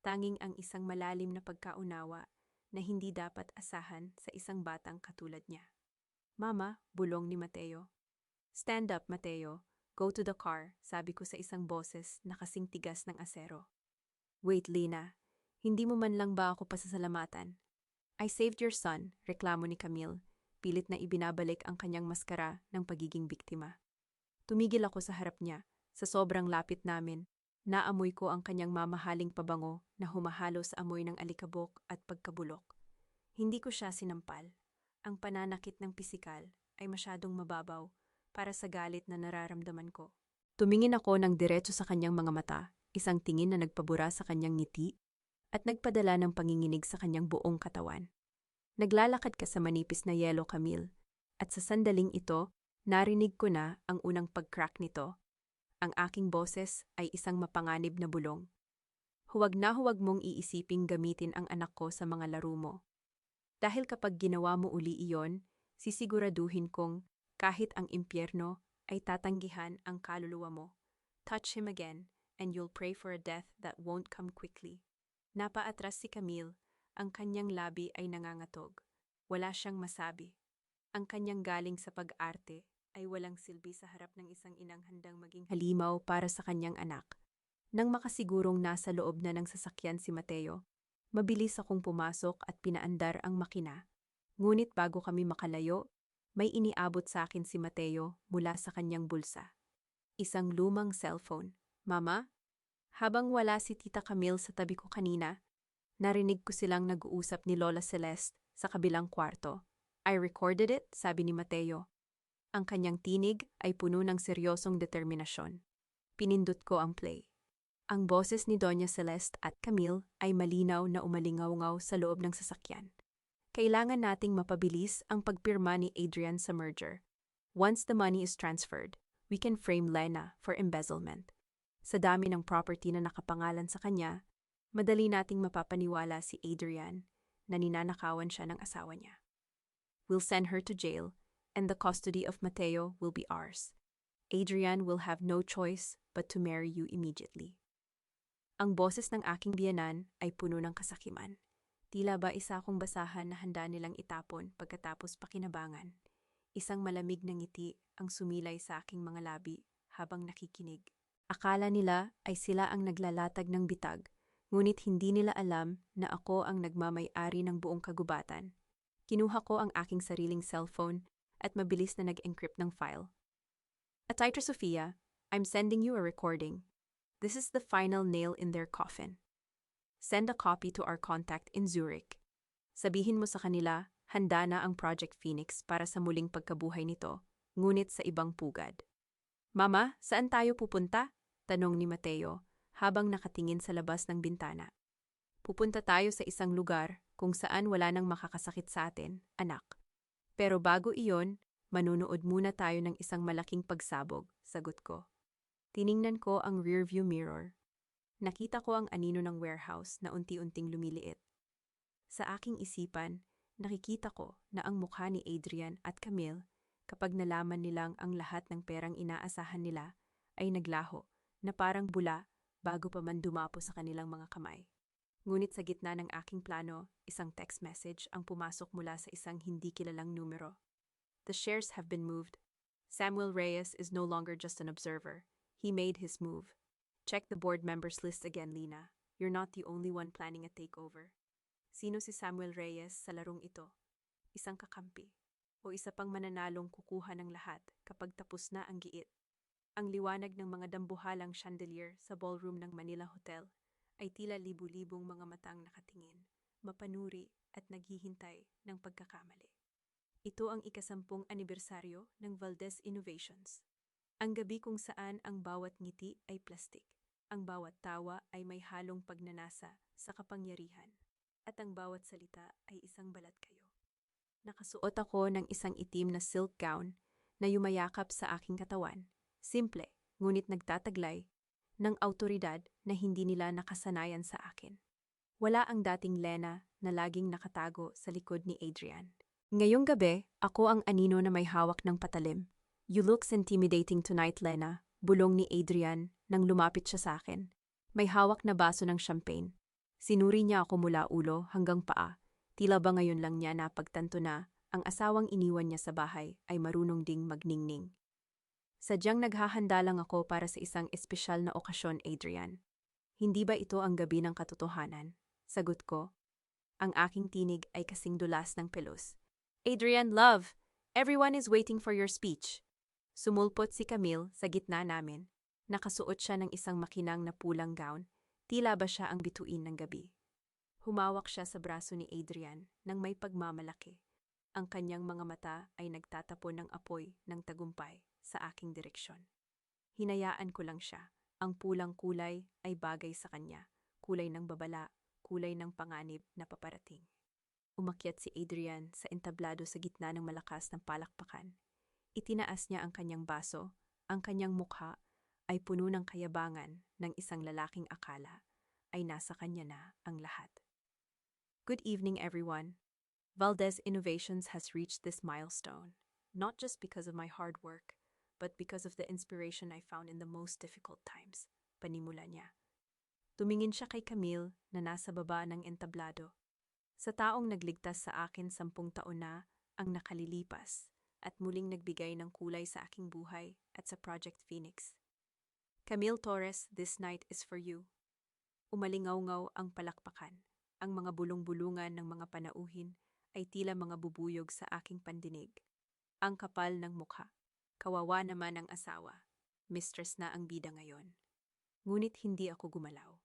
Tanging ang isang malalim na pagkaunawa na hindi dapat asahan sa isang batang katulad niya. Mama, bulong ni Mateo. Stand up, Mateo. Go to the car, sabi ko sa isang boses na kasing tigas ng asero. Wait, Lena. Hindi mo man lang ba ako pasasalamatan? I saved your son, reklamo ni Camille, pilit na ibinabalik ang kanyang maskara ng pagiging biktima. Tumigil ako sa harap niya, sa sobrang lapit namin. Naamoy ko ang kanyang mamahaling pabango na humahalo sa amoy ng alikabok at pagkabulok. Hindi ko siya sinampal. Ang pananakit ng pisikal ay masyadong mababaw para sa galit na nararamdaman ko. Tumingin ako ng diretso sa kanyang mga mata, isang tingin na nagpabura sa kanyang ngiti at nagpadala ng panginginig sa kanyang buong katawan. Naglalakad ka sa manipis na yelo, Camille, at sa sandaling ito, narinig ko na ang unang pag-crack nito. Ang aking boses ay isang mapanganib na bulong. Huwag na huwag mong iisiping gamitin ang anak ko sa mga laro mo. Dahil kapag ginawa mo uli iyon, sisiguraduhin kong kahit ang impyerno ay tatanggihan ang kaluluwa mo. Touch him again, and you'll pray for a death that won't come quickly. Napaatras si Camille, ang kanyang labi ay nangangatog. Wala siyang masabi. Ang kanyang galing sa pag-arte ay walang silbi sa harap ng isang inang handang maging halimaw para sa kanyang anak. Nang makasigurong nasa loob na ng sasakyan si Mateo, mabilis akong pumasok at pinaandar ang makina. Ngunit bago kami makalayo, may iniabot sa akin si Mateo mula sa kanyang bulsa. Isang lumang cellphone. Mama? Habang wala si Tita Camille sa tabi ko kanina, narinig ko silang nag-uusap ni Lola Celeste sa kabilang kwarto. I recorded it, sabi ni Mateo. Ang kanyang tinig ay puno ng seryosong determinasyon. Pinindot ko ang play. Ang boses ni Doña Celeste at Camille ay malinaw na umalingaw-ngaw sa loob ng sasakyan. Kailangan nating mapabilis ang pagpirma ni Adrian sa merger. Once the money is transferred, we can frame Lena for embezzlement. Sa dami ng property na nakapangalan sa kanya, madali nating mapapaniwala si Adrian na ninanakawan siya ng asawa niya. We'll send her to jail, and the custody of Mateo will be ours. Adrian will have no choice but to marry you immediately. Ang boses ng aking biyenan ay puno ng kasakiman. Tila ba isa akong basahan na handa nilang itapon pagkatapos pakinabangan. Isang malamig na ngiti ang sumilay sa aking mga labi habang nakikinig. Akala nila ay sila ang naglalatag ng bitag, ngunit hindi nila alam na ako ang nagmamay-ari ng buong kagubatan. Kinuha ko ang aking sariling cellphone at mabilis na nag-encrypt ng file. Ataytra Sofia, I'm sending you a recording. This is the final nail in their coffin. Send a copy to our contact in Zurich. Sabihin mo sa kanila, handa na ang Project Phoenix para sa muling pagkabuhay nito, ngunit sa ibang pugad. Mama, saan tayo pupunta? Tanong ni Mateo habang nakatingin sa labas ng bintana. Pupunta tayo sa isang lugar kung saan wala nang makakasakit sa atin, anak. Pero bago iyon, manunood muna tayo ng isang malaking pagsabog, sagot ko. Tiningnan ko ang rearview mirror. Nakita ko ang anino ng warehouse na unti-unting lumiliit. Sa aking isipan, nakikita ko na ang mukha ni Adrian at Camille, kapag nalaman nilang ang lahat ng perang inaasahan nila, ay naglaho na parang bula bago pa man dumapo sa kanilang mga kamay. Ngunit sa gitna ng aking plano, isang text message ang pumasok mula sa isang hindi kilalang numero. The shares have been moved. Samuel Reyes is no longer just an observer. He made his move. Check the board members list again, Lina. You're not the only one planning a takeover. Sino si Samuel Reyes sa larong ito? Isang kakampi o isa pang mananalong kukuha ng lahat kapag tapos na ang giit? Ang liwanag ng mga dambuhalang chandelier sa ballroom ng Manila Hotel ay tila libu-libong mga matang nakatingin, mapanuri at naghihintay ng pagkakamali. Ito ang ika-10 anibersaryo ng Valdez Innovations. Ang gabi kung saan ang bawat ngiti ay plastik, ang bawat tawa ay may halong pagnanasa sa kapangyarihan, at ang bawat salita ay isang balat kayo. Nakasuot ako ng isang itim na silk gown na yumayakap sa aking katawan, simple ngunit nagtataglay ng autoridad na hindi nila nakasanayan sa akin. Wala ang dating Lena na laging nakatago sa likod ni Adrian. Ngayong gabi, ako ang anino na may hawak ng patalim. You look intimidating tonight, Lena, bulong ni Adrian nang lumapit siya sa akin. May hawak na baso ng champagne. Sinuri niya ako mula ulo hanggang paa. Tila ba ngayon lang niya napagtanto na ang asawang iniwan niya sa bahay ay marunong ding magningning. Sadyang naghahanda lang ako para sa isang espesyal na okasyon, Adrian. Hindi ba ito ang gabi ng katotohanan? Sagot ko. Ang aking tinig ay kasing dulas ng pelos. Adrian, love! Everyone is waiting for your speech. Sumulpot si Camille sa gitna namin. Nakasuot siya ng isang makinang na pulang gown. Tila ba siya ang bituin ng gabi. Humawak siya sa braso ni Adrian nang may pagmamalaki. Ang kanyang mga mata ay nagtatapon ng apoy ng tagumpay sa aking direksyon. Hinayaan ko lang siya. Ang pulang kulay ay bagay sa kanya. Kulay ng babala, kulay ng panganib na paparating. Umakyat si Adrian sa entablado sa gitna ng malakas ng palakpakan. Itinaas niya ang kanyang baso. Ang kanyang mukha ay puno ng kayabangan ng isang lalaking akala ay nasa kanya na ang lahat. Good evening, everyone. Valdez Innovations has reached this milestone, not just because of my hard work, but because of the inspiration I found in the most difficult times, panimula niya. Tumingin siya kay Camille na nasa baba ng entablado. Sa taong nagligtas sa akin 10 taon na ang nakalilipas at muling nagbigay ng kulay sa aking buhay at sa Project Phoenix. Camille Torres, this night is for you. Umalingaw-ngaw ang palakpakan. Ang mga bulong-bulungan ng mga panauhin ay tila mga bubuyog sa aking pandinig. Ang kapal ng mukha. Kawawa naman ang asawa. Mistress na ang bida ngayon. Ngunit hindi ako gumalaw.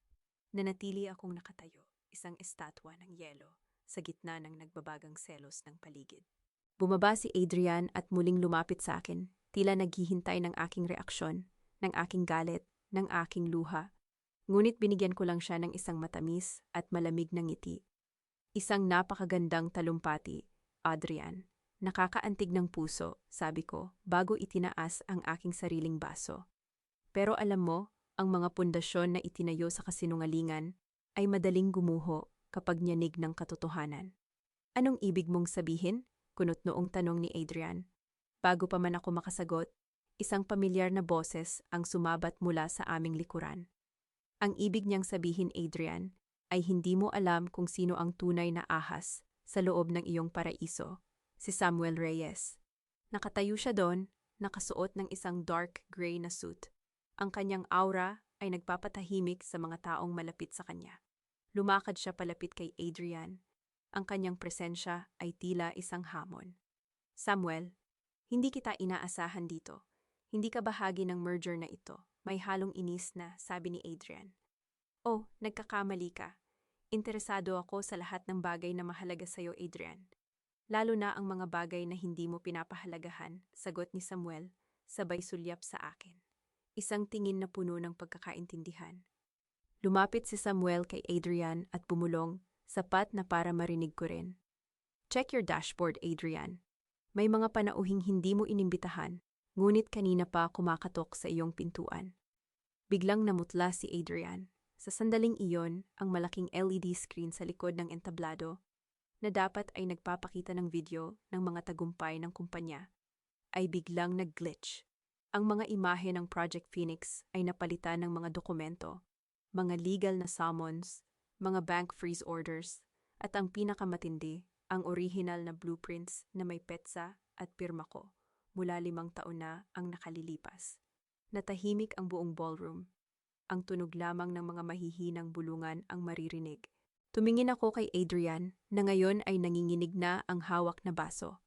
Nanatili akong nakatayo, isang estatwa ng yelo, sa gitna ng nagbabagang selos ng paligid. Bumaba si Adrian at muling lumapit sa akin, tila naghihintay ng aking reaksyon, ng aking galit, ng aking luha. Ngunit binigyan ko lang siya ng isang matamis at malamig na ngiti. Isang napakagandang talumpati, Adrian. Nakakaantig ng puso, sabi ko, bago itinaas ang aking sariling baso. Pero alam mo, ang mga pundasyon na itinayo sa kasinungalingan ay madaling gumuho kapag nyanig ng katotohanan. Anong ibig mong sabihin? Kunot noong tanong ni Adrian. Bago pa man ako makasagot, isang pamilyar na boses ang sumabat mula sa aming likuran. Ang ibig niyang sabihin, Adrian, ay hindi mo alam kung sino ang tunay na ahas sa loob ng iyong paraiso, si Samuel Reyes. Nakatayo siya doon, nakasuot ng isang dark gray na suit. Ang kanyang aura ay nagpapatahimik sa mga taong malapit sa kanya. Lumakad siya palapit kay Adrian. Ang kanyang presensya ay tila isang hamon. Samuel, hindi kita inaasahan dito. Hindi ka bahagi ng merger na ito. May halong inis na, sabi ni Adrian. Oh, nagkakamali ka. Interesado ako sa lahat ng bagay na mahalaga sa'yo, Adrian. Lalo na ang mga bagay na hindi mo pinapahalagahan, sagot ni Samuel, sabay sulyap sa akin. Isang tingin na puno ng pagkakaintindihan. Lumapit si Samuel kay Adrian at bumulong, sapat na para marinig ko rin. Check your dashboard, Adrian. May mga panauhing hindi mo inimbitahan, ngunit kanina pa kumakatok sa iyong pintuan. Biglang namutla si Adrian. Sa sandaling iyon, ang malaking LED screen sa likod ng entablado, na dapat ay nagpapakita ng video ng mga tagumpay ng kumpanya, ay biglang nag-glitch. Ang mga imahe ng Project Phoenix ay napalitan ng mga dokumento, mga legal na summons, mga bank freeze orders, at ang pinakamatindi, ang original na blueprints na may petsa at pirma ko, mula 5 taon na ang nakalilipas. Natahimik ang buong ballroom. Ang tunog lamang ng mga mahihinang bulungan ang maririnig. Tumingin ako kay Adrian na ngayon ay nanginginig na ang hawak na baso.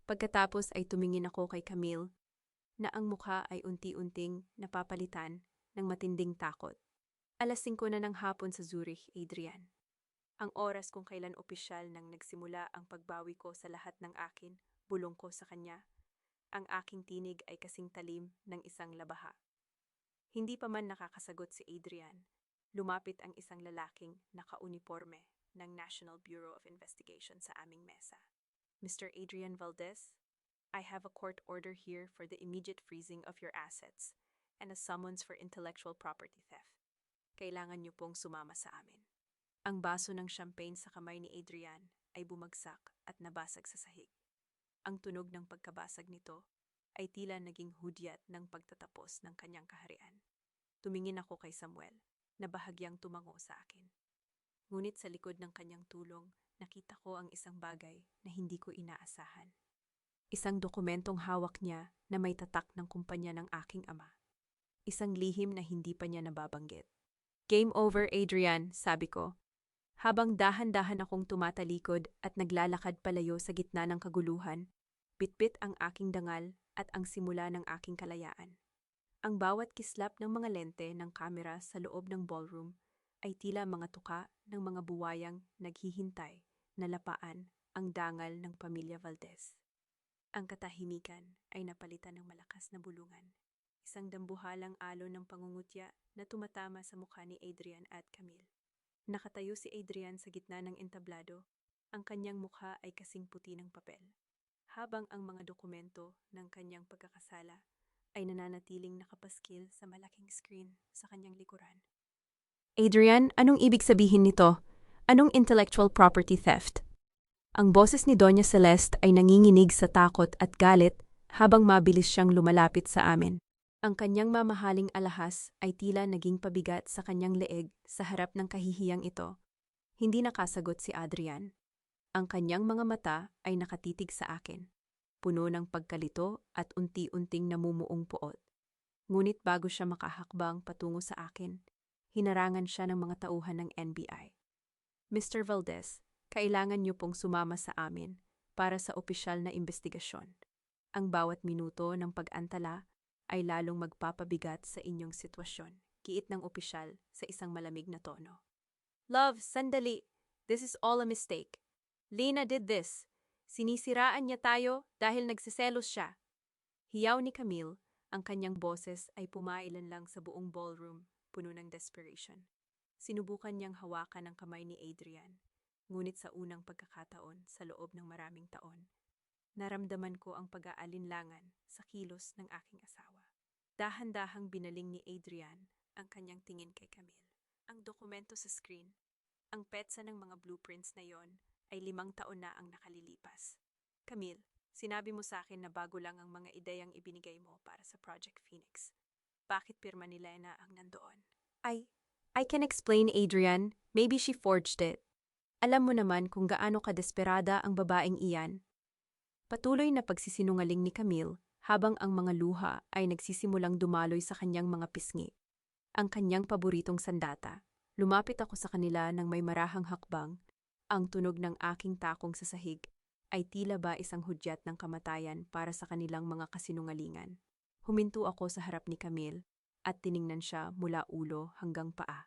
Pagkatapos ay tumingin ako kay Camille na ang mukha ay unti-unting napapalitan ng matinding takot. 5:00 na ng hapon sa Zurich, Adrian. Ang oras kung kailan opisyal nang nagsimula ang pagbawi ko sa lahat ng akin, bulong ko sa kanya. Ang aking tinig ay kasing talim ng isang labaha. Hindi pa man nakakasagot si Adrian, lumapit ang isang lalaking naka-uniforme ng National Bureau of Investigation sa aming mesa. Mr. Adrian Valdez, I have a court order here for the immediate freezing of your assets and a summons for intellectual property theft. Kailangan niyo pong sumama sa amin. Ang baso ng champagne sa kamay ni Adrian ay bumagsak at nabasag sa sahig. Ang tunog ng pagkabasag nito ay tila naging hudyat ng pagtatapos ng kanyang kaharian. Tumingin ako kay Samuel, na bahagyang tumango sa akin. Ngunit sa likod ng kanyang tulong, nakita ko ang isang bagay na hindi ko inaasahan. Isang dokumentong hawak niya na may tatak ng kumpanya ng aking ama. Isang lihim na hindi pa niya nababanggit. Game over, Adrian, sabi ko. Habang dahan-dahan akong tumatalikod at naglalakad palayo sa gitna ng kaguluhan, bitbit ang aking dangal at ang simula ng aking kalayaan. Ang bawat kislap ng mga lente ng kamera sa loob ng ballroom ay tila mga tuka ng mga buwayang naghihintay na lapaan ang dangal ng pamilya Valdez. Ang katahimikan ay napalitan ng malakas na bulungan. Isang dambuhalang alon ng pangungutya na tumatama sa mukha ni Adrian at Camille. Nakatayo si Adrian sa gitna ng entablado. Ang kanyang mukha ay kasing puti ng papel, habang ang mga dokumento ng kanyang pagkakasala ay nananatiling nakapaskil sa malaking screen sa kanyang likuran. Adrian, anong ibig sabihin nito? Anong intellectual property theft? Ang boses ni Doña Celeste ay nanginginig sa takot at galit habang mabilis siyang lumalapit sa amin. Ang kanyang mamahaling alahas ay tila naging pabigat sa kanyang leeg sa harap ng kahihiyang ito. Hindi nakasagot si Adrian. Ang kanyang mga mata ay nakatitig sa akin, puno ng pagkalito at unti-unting namumuong puot. Ngunit bago siya makahakbang patungo sa akin, hinarangan siya ng mga tauhan ng NBI. Mr. Valdez, kailangan niyo pong sumama sa amin para sa opisyal na investigasyon. Ang bawat minuto ng pag-antala ay lalong magpapabigat sa inyong sitwasyon, kiit ng opisyal sa isang malamig na tono. Love, sandali! This is all a mistake. Lena did this. Sinisiraan niya tayo dahil nagsiselos siya. Hiyaw ni Camille, ang kanyang boses ay pumailan lang sa buong ballroom puno ng desperation. Sinubukan niyang hawakan ang kamay ni Adrian, ngunit sa unang pagkakataon sa loob ng maraming taon, naramdaman ko ang pag-aalinlangan sa kilos ng aking asawa. Dahan-dahang binaling ni Adrian ang kanyang tingin kay Camille. Ang dokumento sa screen, ang petsa ng mga blueprints na yon ay 5 taon na ang nakalilipas. Camille, sinabi mo sa akin na bago lang ang mga ideyang ibinigay mo para sa Project Phoenix. Bakit pirma ni Lena ang nandoon? I can explain, Adrian. Maybe she forged it. Alam mo naman kung gaano kadesperada ang babaeng iyan. Patuloy na pagsisinungaling ni Camille habang ang mga luha ay nagsisimulang dumaloy sa kanyang mga pisngi. Ang kanyang paboritong sandata. Lumapit ako sa kanila ng may marahang hakbang. Ang tunog ng aking takong sa sahig ay tila ba isang hudyat ng kamatayan para sa kanilang mga kasinungalingan. Huminto ako sa harap ni Camille at tiningnan siya mula ulo hanggang paa.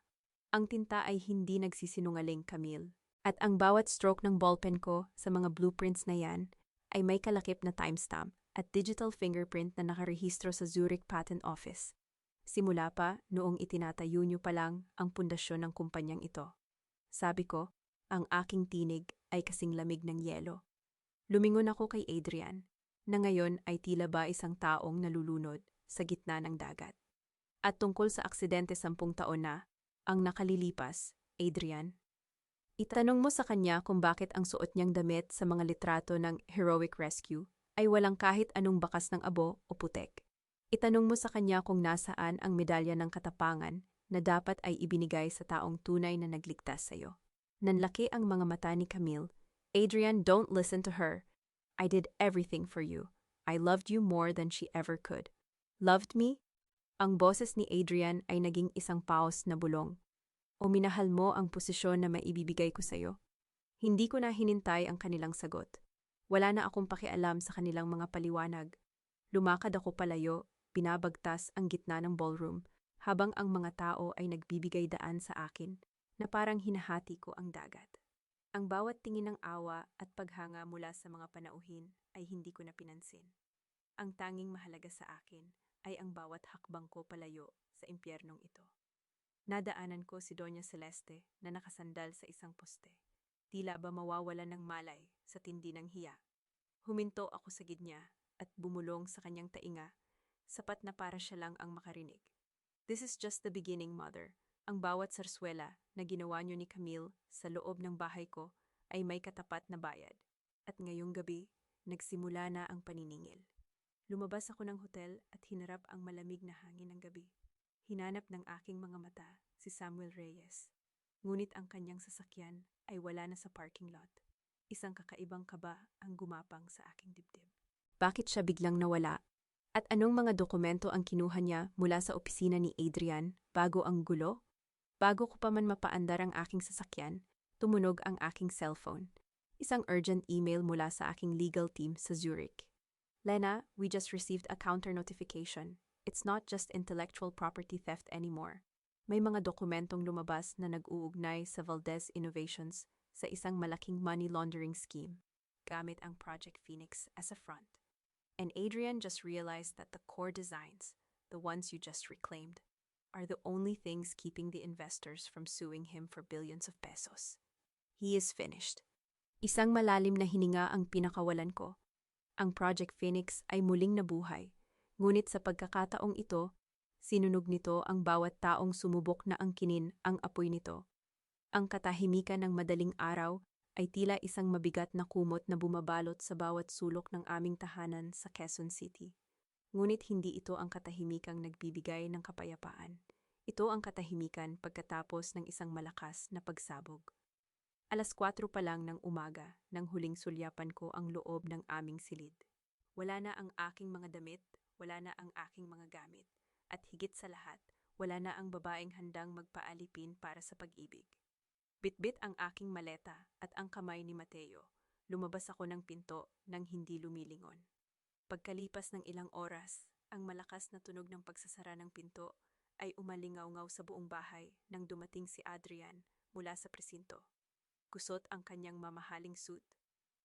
Ang tinta ay hindi nagsisinungaling, Camille. At ang bawat stroke ng ballpen ko sa mga blueprints na yan ay may kalakip na timestamp at digital fingerprint na nakarehistro sa Zurich Patent Office. Simula pa noong itinatayo niyo pa lang ang pundasyon ng kumpanyang ito. Sabi ko, ang aking tinig ay kasing lamig ng yelo. Lumingon ako kay Adrian, na ngayon ay tila ba isang taong nalulunod sa gitna ng dagat. At tungkol sa aksidente 10 taon na, ang nakalilipas, Adrian, itanong mo sa kanya kung bakit ang suot niyang damit sa mga litrato ng Heroic Rescue ay walang kahit anong bakas ng abo o putek. Itanong mo sa kanya kung nasaan ang medalya ng katapangan na dapat ay ibinigay sa taong tunay na nagligtas sa'yo. Nanlaki ang mga mata ni Camille. Adrian, don't listen to her. I did everything for you. I loved you more than she ever could. Loved me? Ang boses ni Adrian ay naging isang paos na bulong. O minahal mo ang posisyon na maibibigay ko sa'yo? Hindi ko na hinintay ang kanilang sagot. Wala na akong pakialam sa kanilang mga paliwanag. Lumakad ako palayo, binabagtas ang gitna ng ballroom, habang ang mga tao ay nagbibigay daan sa akin na parang hinahati ko ang dagat. Ang bawat tingin ng awa at paghanga mula sa mga panauhin ay hindi ko na pinansin. Ang tanging mahalaga sa akin ay ang bawat hakbang ko palayo sa impyernong ito. Nadaanan ko si Doña Celeste na nakasandal sa isang poste. Tila ba mawawalan ng malay sa tindi ng hiya. Huminto ako sa gidnya at bumulong sa kanyang tainga, sapat na para siya lang ang makarinig. This is just the beginning, Mother. Ang bawat sarswela na ginawa niyo ni Camille sa loob ng bahay ko ay may katapat na bayad. At ngayong gabi, nagsimula na ang paniningil. Lumabas ako ng hotel at hinarap ang malamig na hangin ng gabi. Hinanap ng aking mga mata si Samuel Reyes. Ngunit ang kanyang sasakyan ay wala na sa parking lot. Isang kakaibang kaba ang gumapang sa aking dibdib. Bakit siya biglang nawala? At anong mga dokumento ang kinuha niya mula sa opisina ni Adrian bago ang gulo? Bago ko pa man mapaandar ang aking sasakyan, tumunog ang aking cellphone. Isang urgent email mula sa aking legal team sa Zurich. Lena, we just received a counter notification. It's not just intellectual property theft anymore. May mga dokumentong lumabas na nag-uugnay sa Valdez Innovations sa isang malaking money laundering scheme, gamit ang Project Phoenix as a front. And Adrian just realized that the core designs, the ones you just reclaimed, are the only things keeping the investors from suing him for billions of pesos. He is finished. Isang malalim na hininga ang pinakawalan ko. Ang Project Phoenix ay muling nabuhay, ngunit sa pagkakataong ito, sinunog nito ang bawat taong sumubok na angkinin ang apoy nito. Ang katahimikan ng madaling araw ay tila isang mabigat na kumot na bumabalot sa bawat sulok ng aming tahanan sa Quezon City. Ngunit hindi ito ang katahimikang nagbibigay ng kapayapaan. Ito ang katahimikan pagkatapos ng isang malakas na pagsabog. 4:00 pa lang ng umaga nang huling sulyapan ko ang loob ng aming silid. Wala na ang aking mga damit, wala na ang aking mga gamit, at higit sa lahat, wala na ang babaeng handang magpaalipin para sa pag-ibig. Bitbit ang aking maleta at ang kamay ni Mateo. Lumabas ako ng pinto nang hindi lumilingon. Pagkalipas ng ilang oras, ang malakas na tunog ng pagsasara ng pinto ay umalingaw-ngaw sa buong bahay nang dumating si Adrian mula sa presinto. Kusot ang kanyang mamahaling suit,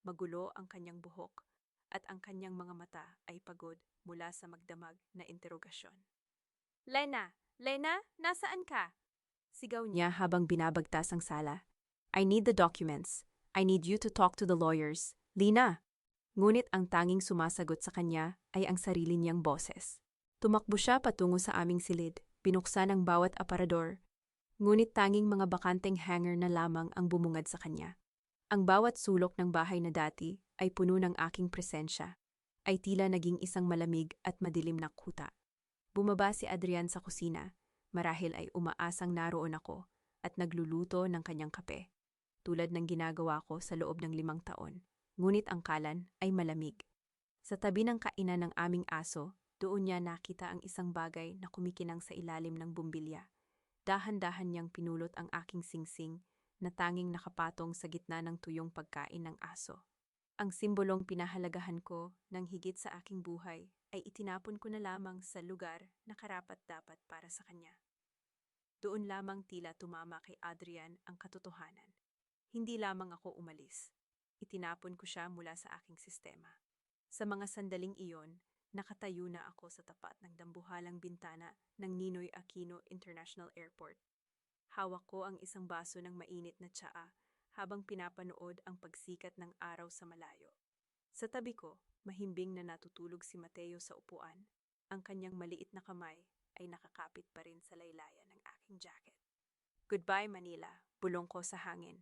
magulo ang kanyang buhok, at ang kanyang mga mata ay pagod mula sa magdamag na interogasyon. Lena, Lena, nasaan ka? Sigaw niya habang binabagtas ang sala. I need the documents. I need you to talk to the lawyers. Lina! Ngunit ang tanging sumasagot sa kanya ay ang sarili niyang boses. Tumakbo siya patungo sa aming silid, binuksan ang bawat aparador. Ngunit tanging mga bakanteng hanger na lamang ang bumungad sa kanya. Ang bawat sulok ng bahay na dati ay puno ng aking presensya, ay tila naging isang malamig at madilim na kuta. Bumaba si Adrian sa kusina, marahil ay umaasang naroon ako at nagluluto ng kanyang kape, tulad ng ginagawa ko sa loob ng 5 taon. Ngunit ang kalan ay malamig. Sa tabi ng kainan ng aming aso, doon niya nakita ang isang bagay na kumikinang sa ilalim ng bumbilya. Dahan-dahan niyang pinulot ang aking singsing na tanging nakapatong sa gitna ng tuyong pagkain ng aso. Ang simbolong pinahalagahan ko ng higit sa aking buhay ay itinapon ko na lamang sa lugar na karapat-dapat para sa kanya. Doon lamang tila tumama kay Adrian ang katotohanan. Hindi lamang ako umalis. Itinapon ko siya mula sa aking sistema. Sa mga sandaling iyon, nakatayo na ako sa tapat ng dambuhalang bintana ng Ninoy Aquino International Airport. Hawak ko ang isang baso ng mainit na tsaa habang pinapanood ang pagsikat ng araw sa malayo. Sa tabi ko, mahimbing na natutulog si Mateo sa upuan. Ang kanyang maliit na kamay ay nakakapit pa rin sa laylayan ng aking jacket. Goodbye, Manila, bulong ko sa hangin.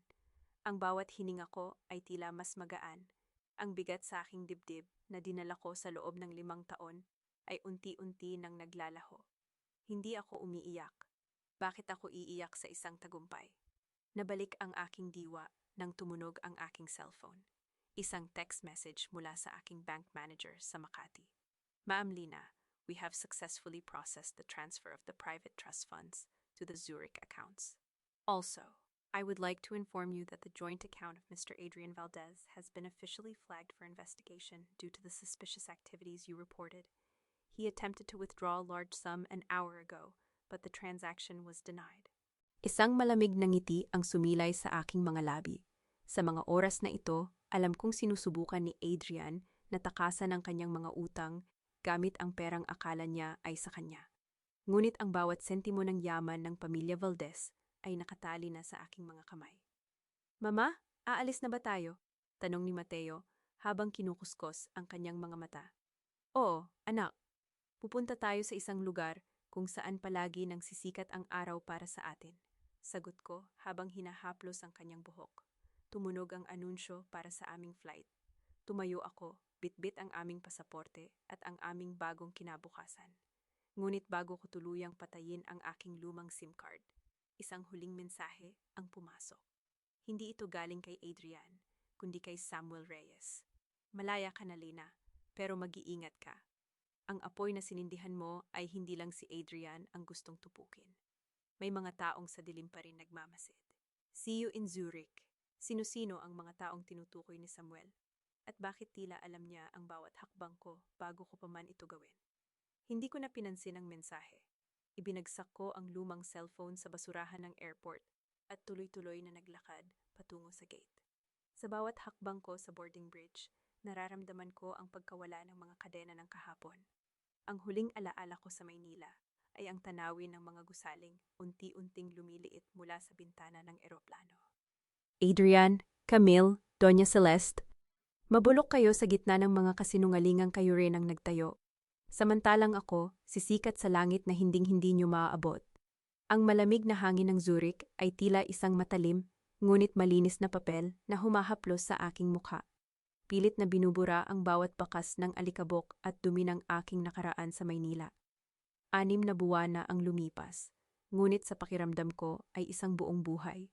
Ang bawat hininga ko ay tila mas magaan. Ang bigat sa aking dibdib na dinala ko sa loob ng 5 taon ay unti-unti nang naglalaho. Hindi ako umiiyak. Bakit ako iiyak sa isang tagumpay? Nabalik ang aking diwa nang tumunog ang aking cellphone. Isang text message mula sa aking bank manager sa Makati. Ma'am Lina, we have successfully processed the transfer of the private trust funds to the Zurich accounts. Also, I would like to inform you that the joint account of Mr. Adrian Valdez has been officially flagged for investigation due to the suspicious activities you reported. He attempted to withdraw a large sum an hour ago, but the transaction was denied. Isang malamig na ngiti ang sumilay sa aking mga labi. Sa mga oras na ito, alam kong sinusubukan ni Adrian na takasan ang kanyang mga utang gamit ang perang akala niya ay sa kanya. Ngunit ang bawat sentimo ng yaman ng pamilya Valdez ay nakatali na sa aking mga kamay. Mama, aalis na ba tayo? Tanong ni Mateo habang kinukuskos ang kanyang mga mata. Oo, anak. Pupunta tayo sa isang lugar kung saan palagi nang sisikat ang araw para sa atin. Sagot ko habang hinahaplos ang kanyang buhok. Tumunog ang anunsyo para sa aming flight. Tumayo ako, bitbit ang aming pasaporte at ang aming bagong kinabukasan. Ngunit bago ko tuluyang patayin ang aking lumang SIM card, isang huling mensahe ang pumasok. Hindi ito galing kay Adrian, kundi kay Samuel Reyes. Malaya ka na, Lina, pero mag-iingat ka. Ang apoy na sinindihan mo ay hindi lang si Adrian ang gustong tupukin. May mga taong sa dilim pa rin nagmamasid. See you in Zurich. Sino-sino ang mga taong tinutukoy ni Samuel? At bakit tila alam niya ang bawat hakbang ko bago ko pa man ito gawin? Hindi ko na pinansin ang mensahe. Ibinagsak ko ang lumang cellphone sa basurahan ng airport at tuloy-tuloy na naglakad patungo sa gate. Sa bawat hakbang ko sa boarding bridge, nararamdaman ko ang pagkawala ng mga kadena ng kahapon. Ang huling alaala ko sa Maynila ay ang tanawin ng mga gusaling unti-unting lumiliit mula sa bintana ng eroplano. Adrian, Camille, Doña Celeste, mabulok kayo sa gitna ng mga kasinungalingang kayo rin ang nagtayo. Samantalang ako, sisikat sa langit na hinding-hindi nyo maaabot. Ang malamig na hangin ng Zurich ay tila isang matalim, ngunit malinis na papel na humahaplos sa aking mukha. Pilit na binubura ang bawat bakas ng alikabok at dumi ng aking nakaraan sa Maynila. 6 na buwan na ang lumipas, ngunit sa pakiramdam ko ay isang buong buhay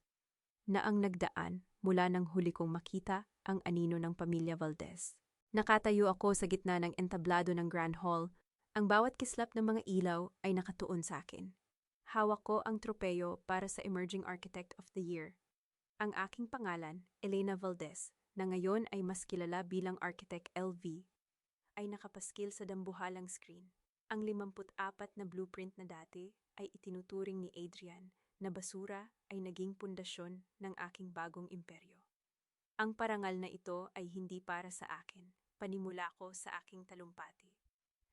na ang nagdaan mula nang huli kong makita ang anino ng pamilya Valdez. Nakatayo ako sa gitna ng entablado ng Grand Hall. Ang bawat kislap ng mga ilaw ay nakatuon sa akin. Hawak ko ang tropeyo para sa Emerging Architect of the Year. Ang aking pangalan, Elena Valdez, na ngayon ay mas kilala bilang Architect LV, ay nakapaskil sa dambuhalang screen. Ang 54 na blueprint na dati ay itinuturing ni Adrian na basura ay naging pundasyon ng aking bagong imperyo. Ang parangal na ito ay hindi para sa akin, panimula ko sa aking talumpati.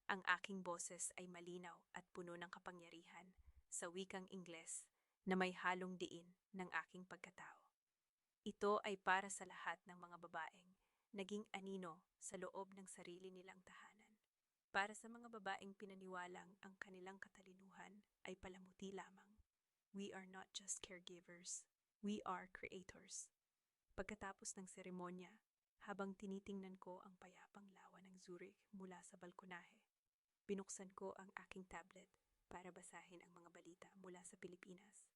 Ang aking boses ay malinaw at puno ng kapangyarihan sa wikang Ingles na may halong diin ng aking pagkatao. Ito ay para sa lahat ng mga babaeng naging anino sa loob ng sarili nilang tahanan. Para sa mga babaeng pinaniwalang ang kanilang katalinuhan ay palamuti lamang. We are not just caregivers, we are creators. Pagkatapos ng seremonya, habang tinitingnan ko ang payapang lawa ng Zurich mula sa balkonahe, binuksan ko ang aking tablet para basahin ang mga balita mula sa Pilipinas.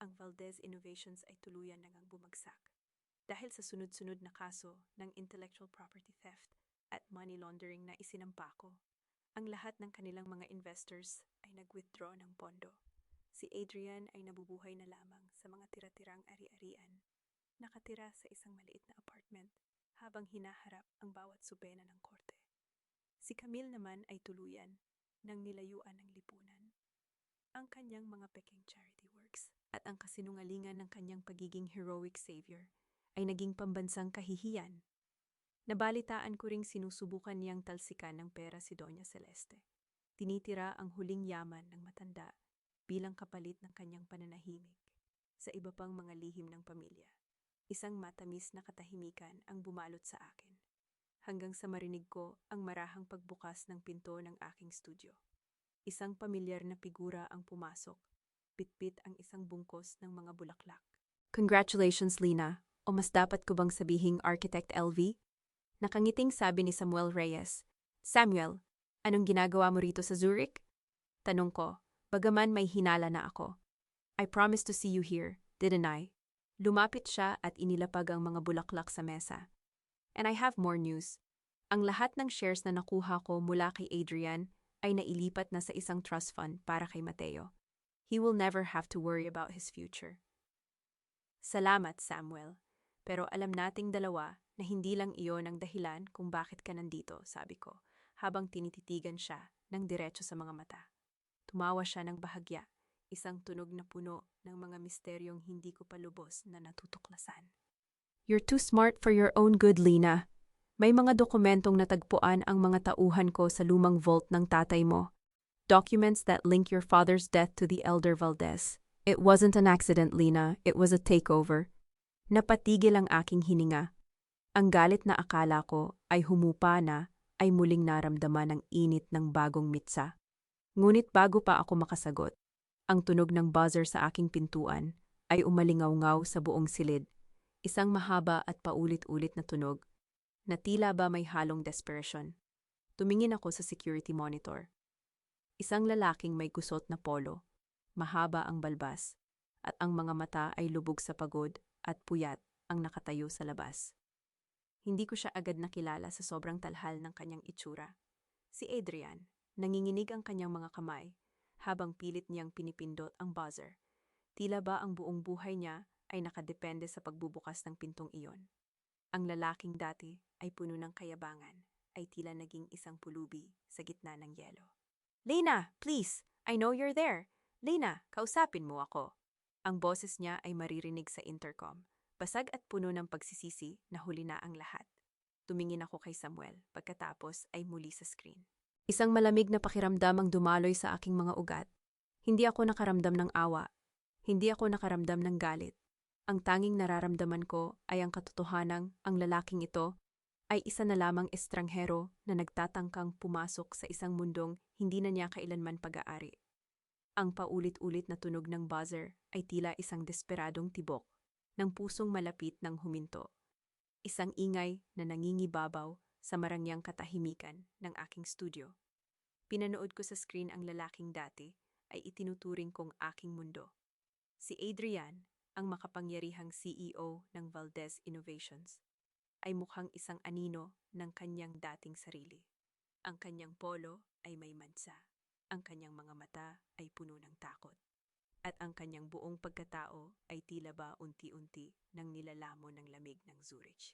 Ang Valdez Innovations ay tuluyan nang bumagsak dahil sa sunod-sunod na kaso ng intellectual property theft at money laundering na isinampa ko. Ang lahat ng kanilang mga investors ay nag-withdraw ng pondo. Si Adrian ay nabubuhay na lamang sa mga tira-tirang ari-arian, nakatira sa isang maliit na apartment habang hinaharap ang bawat subena ng korte. Si Camille naman ay tuluyan ng nilayuan ng lipunan. Ang kanyang mga peking charity works at ang kasinungalingan ng kanyang pagiging heroic savior ay naging pambansang kahihiyan. Nabalitaan ko ring sinusubukan niyang talsikan ng pera si Doña Celeste. Tinitira ang huling yaman ng matanda bilang kapalit ng kanyang pananahimik sa iba pang mga lihim ng pamilya. Isang matamis na katahimikan ang bumalot sa akin, hanggang sa marinig ko ang marahang pagbukas ng pinto ng aking studio. Isang pamilyar na figura ang pumasok, bitbit ang isang bungkos ng mga bulaklak. Congratulations, Lina. O mas dapat ko bang sabihing Architect LV? Nakangiting sabi ni Samuel Reyes. Samuel, anong ginagawa mo rito sa Zurich? Tanong ko, bagaman may hinala na ako. I promised to see you here, didn't I? Lumapit siya at inilapag ang mga bulaklak sa mesa. And I have more news. Ang lahat ng shares na nakuha ko mula kay Adrian ay nailipat na sa isang trust fund para kay Mateo. He will never have to worry about his future. Salamat, Samuel. Pero alam nating dalawa na hindi lang iyon ang dahilan kung bakit ka nandito, sabi ko, habang tinititigan siya ng diretso sa mga mata. Tumawa siya ng bahagya, isang tunog na puno ng mga misteryong hindi ko pa lubos na natutuklasan. You're too smart for your own good, Lina. May mga dokumentong natagpuan ang mga tauhan ko sa lumang vault ng tatay mo. Documents that link your father's death to the elder Valdez. It wasn't an accident, Lina. It was a takeover. Napatigil ang aking hininga. Ang galit na akala ko ay humupa na ay muling naramdaman ang init ng bagong mitsa. Ngunit bago pa ako makasagot, ang tunog ng buzzer sa aking pintuan ay umalingaw-ngaw sa buong silid. Isang mahaba at paulit-ulit na tunog na tila ba may halong desperation. Tumingin ako sa security monitor. Isang lalaking may gusot na polo, mahaba ang balbas, at ang mga mata ay lubog sa pagod at puyat ang nakatayo sa labas. Hindi ko siya agad nakilala sa sobrang talhal ng kanyang itsura. Si Adrian, nanginginig ang kanyang mga kamay habang pilit niyang pinipindot ang buzzer. Tila ba ang buong buhay niya ay nakadepende sa pagbubukas ng pintong iyon. Ang lalaking dati ay puno ng kayabangan ay tila naging isang pulubi sa gitna ng yelo. Lena, please! I know you're there. Lena, kausapin mo ako. Ang boses niya ay maririnig sa intercom. Basag at puno ng pagsisisi na huli na ang lahat. Tumingin ako kay Samuel, pagkatapos ay muli sa screen. Isang malamig na pakiramdam ang dumaloy sa aking mga ugat. Hindi ako nakaramdam ng awa. Hindi ako nakaramdam ng galit. Ang tanging nararamdaman ko ay ang katotohanang ang lalaking ito ay isa na lamang estranghero na nagtatangkang pumasok sa isang mundong hindi na niya kailanman pag-aari. Ang paulit-ulit na tunog ng buzzer ay tila isang desperadong tibok ng pusong malapit ng huminto. Isang ingay na nangingibabaw sa marangyang katahimikan ng aking studio. Pinanood ko sa screen ang lalaking dati ay itinuturing kong aking mundo. Si Adrian, ang makapangyarihang CEO ng Valdez Innovations, ay mukhang isang anino ng kanyang dating sarili. Ang kanyang polo ay may mansa. Ang kanyang mga mata ay puno ng takot. At ang kanyang buong pagkatao ay tila ba unti-unti nang nilalamon ng lamig ng Zurich.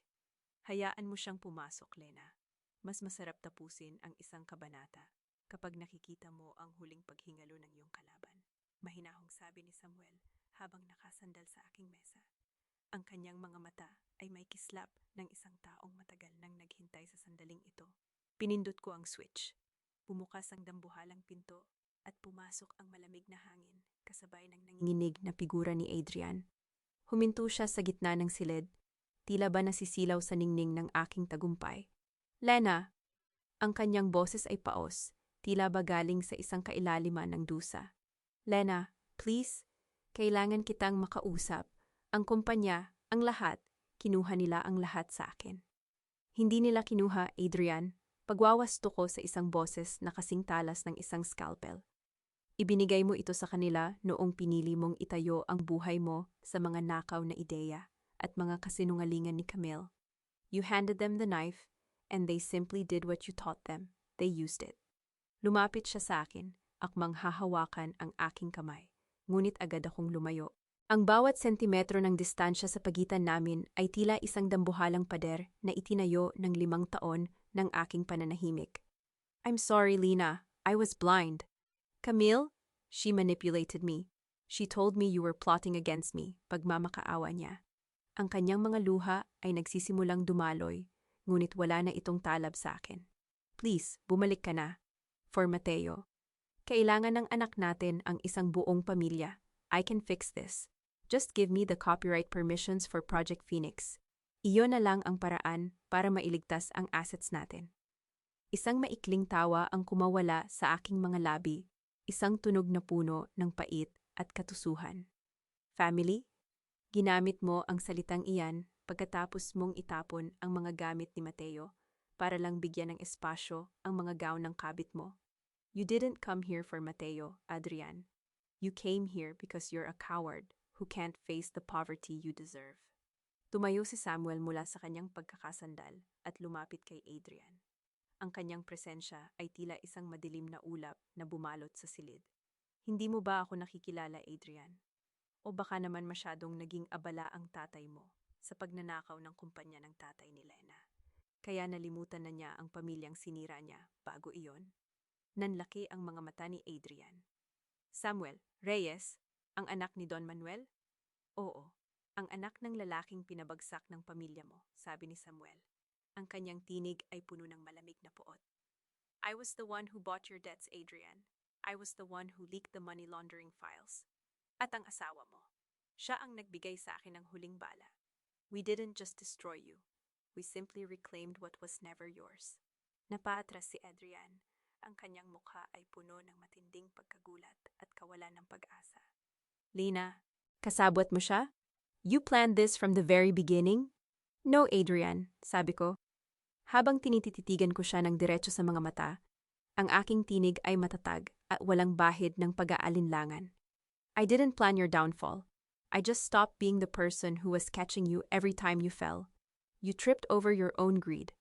Hayaan mo siyang pumasok, Lena. Mas masarap tapusin ang isang kabanata kapag nakikita mo ang huling paghingalo ng iyong kalaban. Mahinahong sabi ni Samuel habang nakasandal sa aking mesa. Ang kanyang mga mata ay may kislap ng isang taong matagal nang naghintay sa sandaling ito. Pinindot ko ang switch. Bumukas ang dambuhalang pinto at pumasok ang malamig na hangin kasabay ng nanginginig na figura ni Adrian. Huminto siya sa gitna ng silid, tila ba nasisilaw sa ningning ng aking tagumpay. Lena! Ang kanyang boses ay paos, tila ba galing sa isang kailaliman ng dusa. Lena, please, kailangan kitang makausap. Ang kumpanya, ang lahat, kinuha nila ang lahat sa akin. Hindi nila kinuha, Adrian. Pagwawasto ko sa isang boses na kasing talas ng isang scalpel. Ibinigay mo ito sa kanila noong pinili mong itayo ang buhay mo sa mga nakaw na ideya at mga kasinungalingan ni Camille. You handed them the knife, and they simply did what you taught them. They used it. Lumapit siya sa akin, akmang hahawakan ang aking kamay, ngunit agad akong lumayo. Ang bawat sentimetro ng distansya sa pagitan namin ay tila isang dambuhalang pader na itinayo ng 5 taon ng aking pananahimik. I'm sorry, Lena. I was blind. Camille? She manipulated me. She told me you were plotting against me, pagmamakaawa niya. Ang kanyang mga luha ay nagsisimulang dumaloy, ngunit wala na itong talab sa akin. Please, bumalik ka na. For Mateo. Kailangan ng anak natin ang isang buong pamilya. I can fix this. Just give me the copyright permissions for Project Phoenix. Iyon na lang ang paraan para mailigtas ang assets natin. Isang maikling tawa ang kumawala sa aking mga labi, isang tunog na puno ng pait at katusuhan. Family? Ginamit mo ang salitang iyan pagkatapos mong itapon ang mga gamit ni Mateo para lang bigyan ng espasyo ang mga gown ng kabit mo. You didn't come here for Mateo, Adrian. You came here because you're a coward who can't face the poverty you deserve. Tumayo si Samuel mula sa kanyang pagkakasandal at lumapit kay Adrian. Ang kanyang presensya ay tila isang madilim na ulap na bumalot sa silid. Hindi mo ba ako nakikilala, Adrian? O baka naman masyadong naging abala ang tatay mo sa pagnanakaw ng kumpanya ng tatay ni Lena. Kaya nalimutan na niya ang pamilyang sinira niya bago iyon? Nanlaki ang mga mata ni Adrian. Samuel, Reyes, ang anak ni Don Manuel? Oo, ang anak ng lalaking pinabagsak ng pamilya mo, sabi ni Samuel. Ang kanyang tinig ay puno ng malamig na puot. I was the one who bought your debts, Adrian. I was the one who leaked the money laundering files. At ang asawa mo. Siya ang nagbigay sa akin ng huling bala. We didn't just destroy you. We simply reclaimed what was never yours. Napaatras si Adrian. Ang kanyang mukha ay puno ng matinding pagkagulat at kawalan ng pag-asa. Lena, kasabwat mo siya? You planned this from the very beginning? No, Adrian, sabi ko. Habang tinititigan ko siya ng diretso sa mga mata, ang aking tinig ay matatag at walang bahid ng pag-aalinlangan. I didn't plan your downfall. I just stopped being the person who was catching you every time you fell. You tripped over your own greed.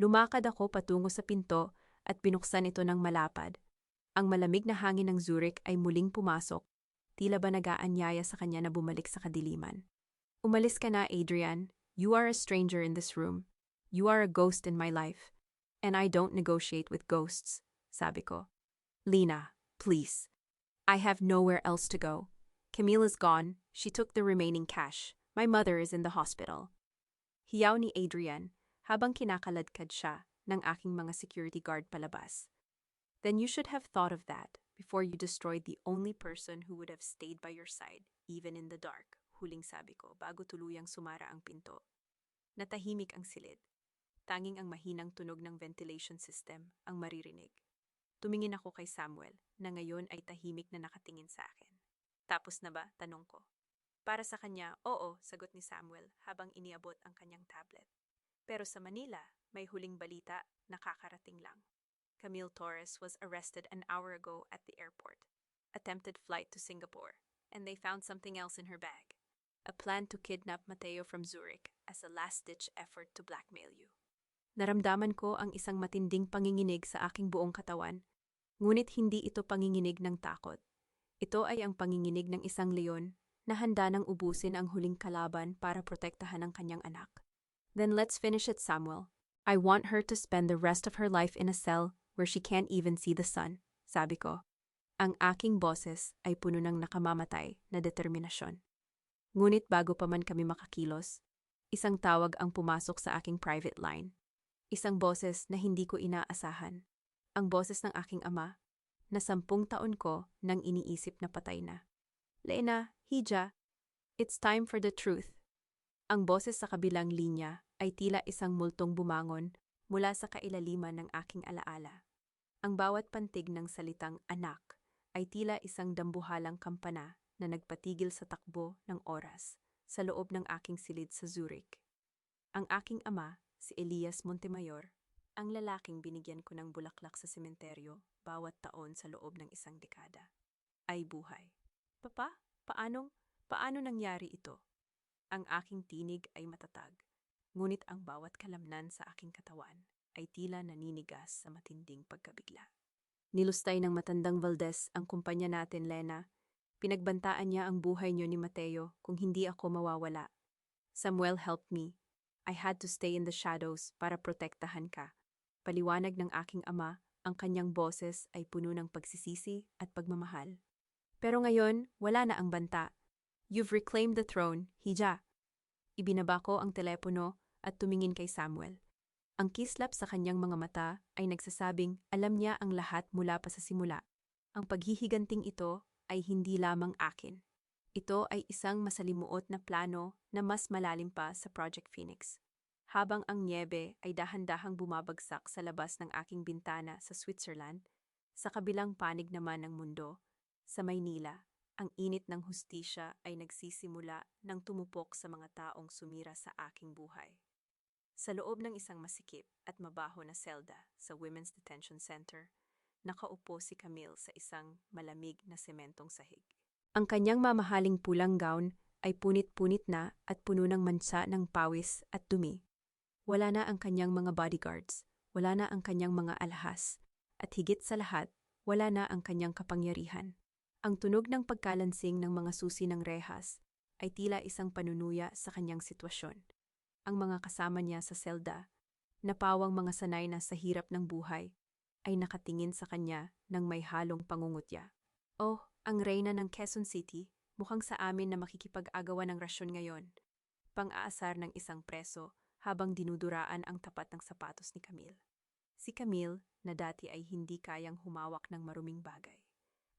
Lumakad ako patungo sa pinto at binuksan ito ng malapad. Ang malamig na hangin ng Zurich ay muling pumasok, tila ba nag-aanyaya sa kanya na bumalik sa kadiliman. Umalis ka na, Adrian. You are a stranger in this room. You are a ghost in my life. And I don't negotiate with ghosts, sabi ko. Lena, please. I have nowhere else to go. Camille is gone. She took the remaining cash. My mother is in the hospital. Hiyaw ni Adrian habang kinakaladkad siya ng aking mga security guard palabas. Then you should have thought of that before you destroyed the only person who would have stayed by your side, even in the dark, huling sabi ko bago tuluyang sumara ang pinto. Natahimik ang silid. Tanging ang mahinang tunog ng ventilation system ang maririnig. Tumingin ako kay Samuel na ngayon ay tahimik na nakatingin sa akin. Tapos na ba? Tanong ko. Para sa kanya, oo, sagot ni Samuel habang iniabot ang kanyang tablet. Pero sa Manila, may huling balita na kakarating lang. Camille Torres was arrested an hour ago at the airport. Attempted flight to Singapore, and they found something else in her bag. A plan to kidnap Mateo from Zurich as a last-ditch effort to blackmail you. Naramdaman ko ang isang matinding panginginig sa aking buong katawan, ngunit hindi ito panginginig ng takot. Ito ay ang panginginig ng isang leon na handa nang ubusin ang huling kalaban para protektahan ang kanyang anak. Then let's finish it, Samuel. I want her to spend the rest of her life in a cell where she can't even see the sun, sabi ko. Ang aking boses ay puno ng nakamamatay na determinasyon. Ngunit bago pa man kami makakilos, isang tawag ang pumasok sa aking private line. Isang boses na hindi ko inaasahan. Ang boses ng aking ama, na 10 taon ko nang iniisip na patay na. Lena, Hija, it's time for the truth. Ang boses sa kabilang linya ay tila isang multong bumangon mula sa kailaliman ng aking alaala. Ang bawat pantig ng salitang anak ay tila isang dambuhalang kampana na nagpatigil sa takbo ng oras sa loob ng aking silid sa Zurich. Ang aking ama, si Elias Montemayor, ang lalaking binigyan ko ng bulaklak sa sementeryo bawat taon sa loob ng isang dekada, ay buhay. Papa, paano nangyari ito? Ang aking tinig ay matatag, ngunit ang bawat kalamnan sa aking katawan ay tila naninigas sa matinding pagkabigla. Nilustay ng matandang Valdez ang kumpanya natin, Lena. Pinagbantaan niya ang buhay niyo ni Mateo kung hindi ako mawawala. Samuel helped me. I had to stay in the shadows para protektahan ka. Paliwanag ng aking ama, ang kanyang boses ay puno ng pagsisisi at pagmamahal. Pero ngayon, wala na ang banta. You've reclaimed the throne, Hija. Ibinaba ko ang telepono at tumingin kay Samuel. Ang kislap sa kanyang mga mata ay nagsasabing alam niya ang lahat mula pa sa simula. Ang paghihiganting ito ay hindi lamang akin. Ito ay isang masalimuot na plano na mas malalim pa sa Project Phoenix. Habang ang niebe ay dahan-dahang bumabagsak sa labas ng aking bintana sa Switzerland, sa kabilang panig naman ng mundo, sa Maynila, ang init ng hustisya ay nagsisimula ng tumupok sa mga taong sumira sa aking buhay. Sa loob ng isang masikip at mabaho na selda sa Women's Detention Center, nakaupo si Camille sa isang malamig na sementong sahig. Ang kanyang mamahaling pulang gown ay punit-punit na at puno ng mansa ng pawis at dumi. Wala na ang kanyang mga bodyguards, wala na ang kanyang mga alahas, at higit sa lahat, wala na ang kanyang kapangyarihan. Ang tunog ng pagkalansing ng mga susi ng rehas ay tila isang panunuya sa kanyang sitwasyon. Ang mga kasama niya sa selda, na pawang mga sanay na sa hirap ng buhay, ay nakatingin sa kanya ng may halong pangungutya. Oh, ang reyna ng Quezon City, mukhang sa amin na makikipag-agawan ng rasyon ngayon. Pang-aasar ng isang preso habang dinuduraan ang tapat ng sapatos ni Camille. Si Camille, na dati ay hindi kayang humawak ng maruming bagay,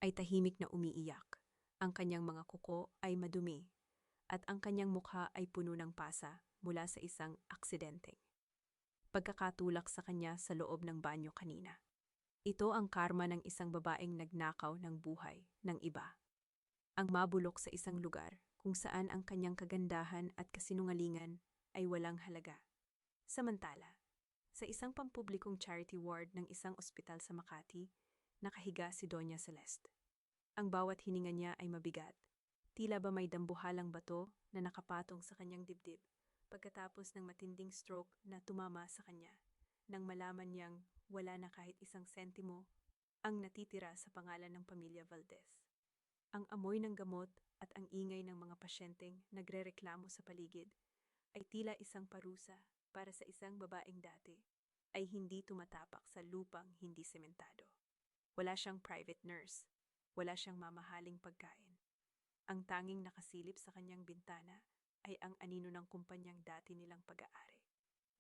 ay tahimik na umiiyak. Ang kanyang mga kuko ay madumi, at ang kanyang mukha ay puno ng pasa mula sa isang aksidenteng pagkakatulak sa kanya sa loob ng banyo kanina. Ito ang karma ng isang babaeng nagnakaw ng buhay ng iba. Ang mabulok sa isang lugar kung saan ang kanyang kagandahan at kasinungalingan ay walang halaga. Samantala, sa isang pampublikong charity ward ng isang ospital sa Makati, nakahiga si Doña Celeste. Ang bawat hininga niya ay mabigat. Tila ba may dambuhalang bato na nakapatong sa kanyang dibdib pagkatapos ng matinding stroke na tumama sa kanya, nang malaman niyang wala na kahit isang sentimo ang natitira sa pangalan ng pamilya Valdez. Ang amoy ng gamot at ang ingay ng mga pasyenteng nagrereklamo sa paligid ay tila isang parusa para sa isang babaeng dati ay hindi tumatapak sa lupang hindi sementado. Wala siyang private nurse, wala siyang mamahaling pagkain. Ang tanging nakasilip sa kanyang bintana ay ang anino ng kumpanyang dati nilang pag-aari,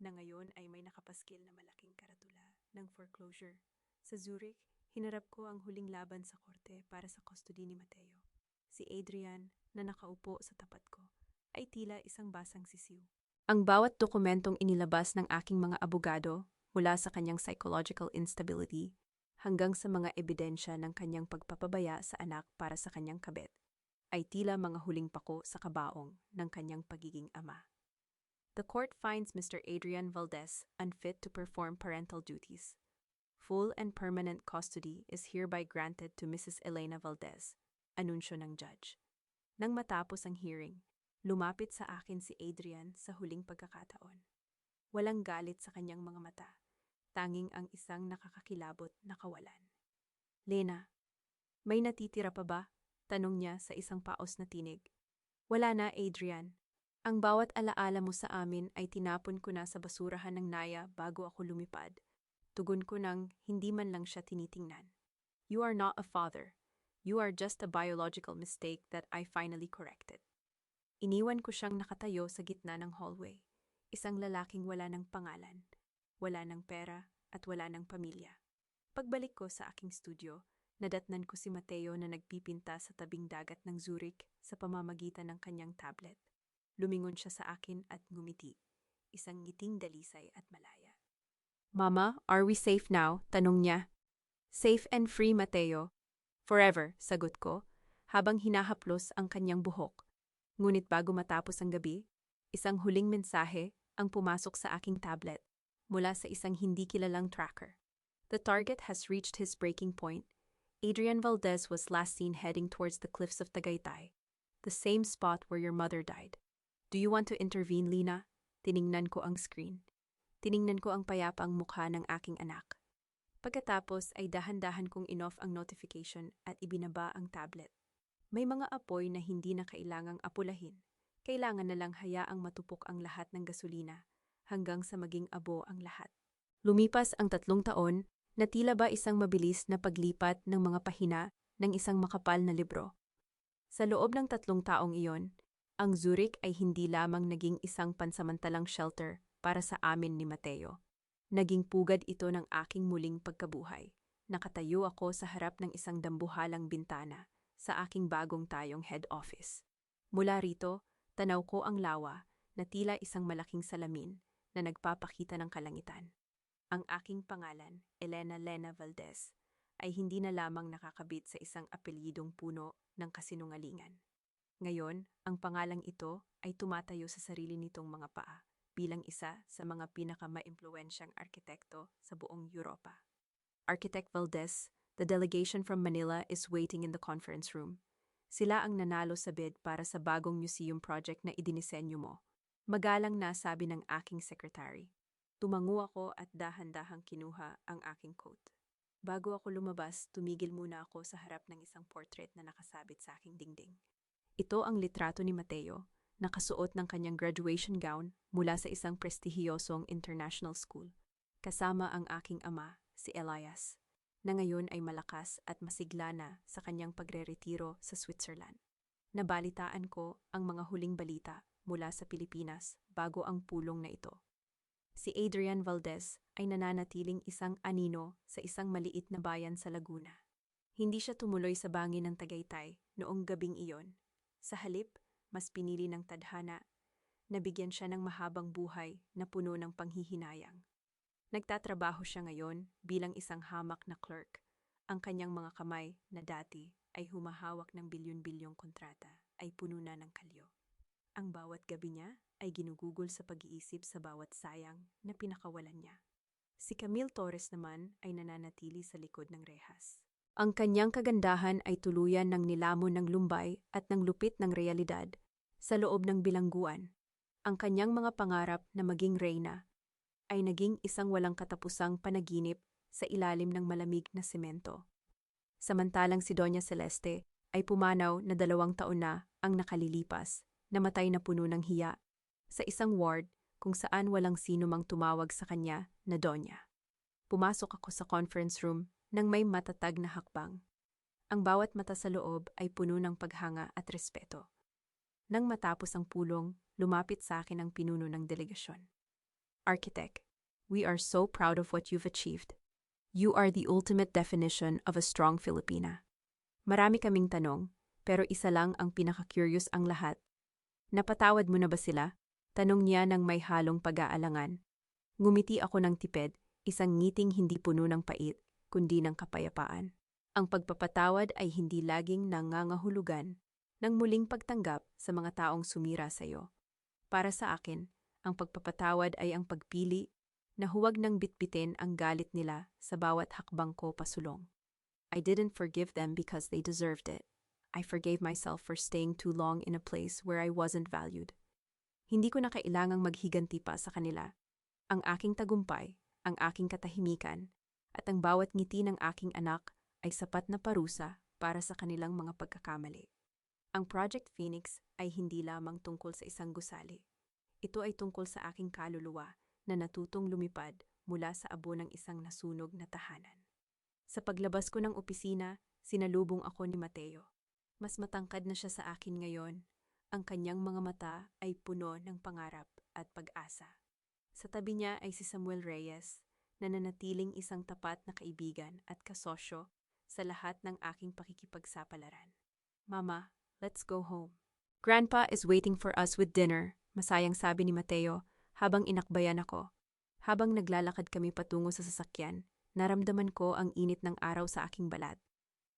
na ngayon ay may nakapaskil na malaking karatula ng foreclosure. Sa Zurich, hinarap ko ang huling laban sa korte para sa custody ni Mateo. Si Adrian, na nakaupo sa tapat ko, ay tila isang basang sisiw. Ang bawat dokumentong inilabas ng aking mga abogado, mula sa kanyang psychological instability hanggang sa mga ebidensya ng kanyang pagpapabaya sa anak para sa kanyang kabit, ay tila mga huling pako sa kabaong ng kanyang pagiging ama. The court finds Mr. Adrian Valdez unfit to perform parental duties. Full and permanent custody is hereby granted to Mrs. Elena Valdez, anunsyo ng judge. Nang matapos ang hearing, lumapit sa akin si Adrian sa huling pagkakataon. Walang galit sa kanyang mga mata, tanging ang isang nakakakilabot na kawalan. Lena, may natitira pa ba? Tanong niya sa isang paos na tinig. Wala na, Adrian. Ang bawat alaala mo sa amin ay tinapon ko na sa basurahan ng Naya bago ako lumipad. Tugon ko nang hindi man lang siya tinitingnan. You are not a father. You are just a biological mistake that I finally corrected. Iniwan ko siyang nakatayo sa gitna ng hallway. Isang lalaking wala ng pangalan, wala ng pera at wala ng pamilya. Pagbalik ko sa aking studio, Nadatnan ko si Mateo na nagpipinta sa tabing dagat ng Zurich sa pamamagitan ng kanyang tablet. Lumingon siya sa akin at ngumiti, isang ngiting dalisay at malaya. "Mama, are we safe now?" tanong niya. "Safe and free, Mateo. Forever," sagot ko, habang hinahaplos ang kanyang buhok. Ngunit bago matapos ang gabi, isang huling mensahe ang pumasok sa aking tablet mula sa isang hindi kilalang tracker. "The target has reached his breaking point. Adrian Valdez was last seen heading towards the cliffs of Tagaytay, the same spot where your mother died. Do you want to intervene, Lina?" Tiningnan ko ang screen. Tiningnan ko ang payapaang mukha ng aking anak. Pagkatapos ay dahan-dahan kong in-off ang notification at ibinaba ang tablet. May mga apoy na hindi na kailangang apulahin. Kailangan na lang hayaang matupok ang lahat ng gasolina hanggang sa maging abo ang lahat. Lumipas ang 3 taon na tila ba isang mabilis na paglipat ng mga pahina ng isang makapal na libro. Sa loob ng 3 taong iyon, ang Zurich ay hindi lamang naging isang pansamantalang shelter para sa amin ni Mateo. Naging pugad ito ng aking muling pagkabuhay. Nakatayo ako sa harap ng isang dambuhalang bintana sa aking bagong tayong head office. Mula rito, tanaw ko ang lawa na tila isang malaking salamin na nagpapakita ng kalangitan. Ang aking pangalan, Elena Lena Valdez, ay hindi na lamang nakakabit sa isang apelyidong puno ng kasinungalingan. Ngayon, ang pangalang ito ay tumatayo sa sarili nitong mga paa bilang isa sa mga pinakamaimpluwensyang arkitekto sa buong Europa. Architect Valdez, the delegation from Manila is waiting in the conference room. Sila ang nanalo sa bid para sa bagong museum project na idinisenyo mo. Magalang na, sabi ng aking secretary. Tumango ako at dahan-dahang kinuha ang aking coat. Bago ako lumabas, tumigil muna ako sa harap ng isang portrait na nakasabit sa aking dingding. Ito ang litrato ni Mateo, nakasuot ng kanyang graduation gown mula sa isang prestihiyosong international school. Kasama ang aking ama, si Elias, na ngayon ay malakas at masigla na sa kanyang pagre-retiro sa Switzerland. Nabalitaan ko ang mga huling balita mula sa Pilipinas bago ang pulong na ito. Si Adrian Valdez ay nananatiling isang anino sa isang maliit na bayan sa Laguna. Hindi siya tumuloy sa bangin ng Tagaytay noong gabing iyon. Sa halip, mas pinili ng tadhana, nabigyan siya ng mahabang buhay na puno ng panghihinayang. Nagtatrabaho siya ngayon bilang isang hamak na clerk. Ang kanyang mga kamay na dati ay humahawak ng bilyon-bilyong kontrata ay puno na ng kalyo. Ang bawat gabi niya ay ginugugol sa pag-iisip sa bawat sayang na pinakawalan niya. Si Camille Torres naman ay nananatili sa likod ng rehas. Ang kanyang kagandahan ay tuluyan ng nilamon ng lumbay at ng lupit ng realidad sa loob ng bilangguan. Ang kanyang mga pangarap na maging reyna ay naging isang walang katapusang panaginip sa ilalim ng malamig na semento. Samantalang si Doña Celeste ay pumanaw na 2 taon na ang nakalilipas, namatay na puno ng hiya, sa isang ward kung saan walang sino mang tumawag sa kanya na Doña. Pumasok ako sa conference room nang may matatag na hakbang. Ang bawat mata sa loob ay puno ng paghanga at respeto. Nang matapos ang pulong, lumapit sa akin ang pinuno ng delegasyon. "Architect, we are so proud of what you've achieved. You are the ultimate definition of a strong Filipina." Marami kaming tanong, pero isa lang ang pinaka-curious ang lahat. "Napatawad mo na ba sila?" Tanong niya ng may halong pag-aalangan. Ngumiti ako ng tipid, isang ngiting hindi puno ng pait, kundi ng kapayapaan. Ang pagpapatawad ay hindi laging nangangahulugan ng muling pagtanggap sa mga taong sumira sa iyo. Para sa akin, ang pagpapatawad ay ang pagpili na huwag nang bitbitin ang galit nila sa bawat hakbang ko pasulong. I didn't forgive them because they deserved it. I forgave myself for staying too long in a place where I wasn't valued. Hindi ko na kailangang maghiganti pa sa kanila. Ang aking tagumpay, ang aking katahimikan, at ang bawat ngiti ng aking anak ay sapat na parusa para sa kanilang mga pagkakamali. Ang Project Phoenix ay hindi lamang tungkol sa isang gusali. Ito ay tungkol sa aking kaluluwa na natutong lumipad mula sa abo ng isang nasunog na tahanan. Sa paglabas ko ng opisina, sinalubong ako ni Mateo. Mas matangkad na siya sa akin ngayon. Ang kanyang mga mata ay puno ng pangarap at pag-asa. Sa tabi niya ay si Samuel Reyes, na nanatiling isang tapat na kaibigan at kasosyo sa lahat ng aking pakikipagsapalaran. Mama, let's go home. Grandpa is waiting for us with dinner, masayang sabi ni Mateo habang inakbayan ako. Habang naglalakad kami patungo sa sasakyan, naramdaman ko ang init ng araw sa aking balat.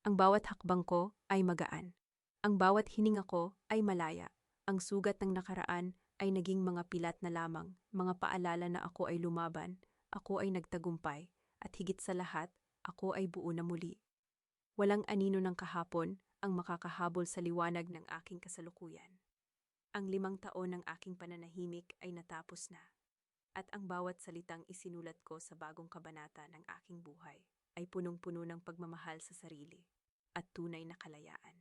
Ang bawat hakbang ko ay magaan. Ang bawat hininga ko ay malaya. Ang sugat ng nakaraan ay naging mga pilat na lamang, mga paalala na ako ay lumaban, ako ay nagtagumpay, at higit sa lahat, ako ay buo na muli. Walang anino ng kahapon ang makakahabol sa liwanag ng aking kasalukuyan. Ang 5 taon ng aking pananahimik ay natapos na. At ang bawat salitang isinulat ko sa bagong kabanata ng aking buhay ay punong-puno ng pagmamahal sa sarili at tunay na kalayaan.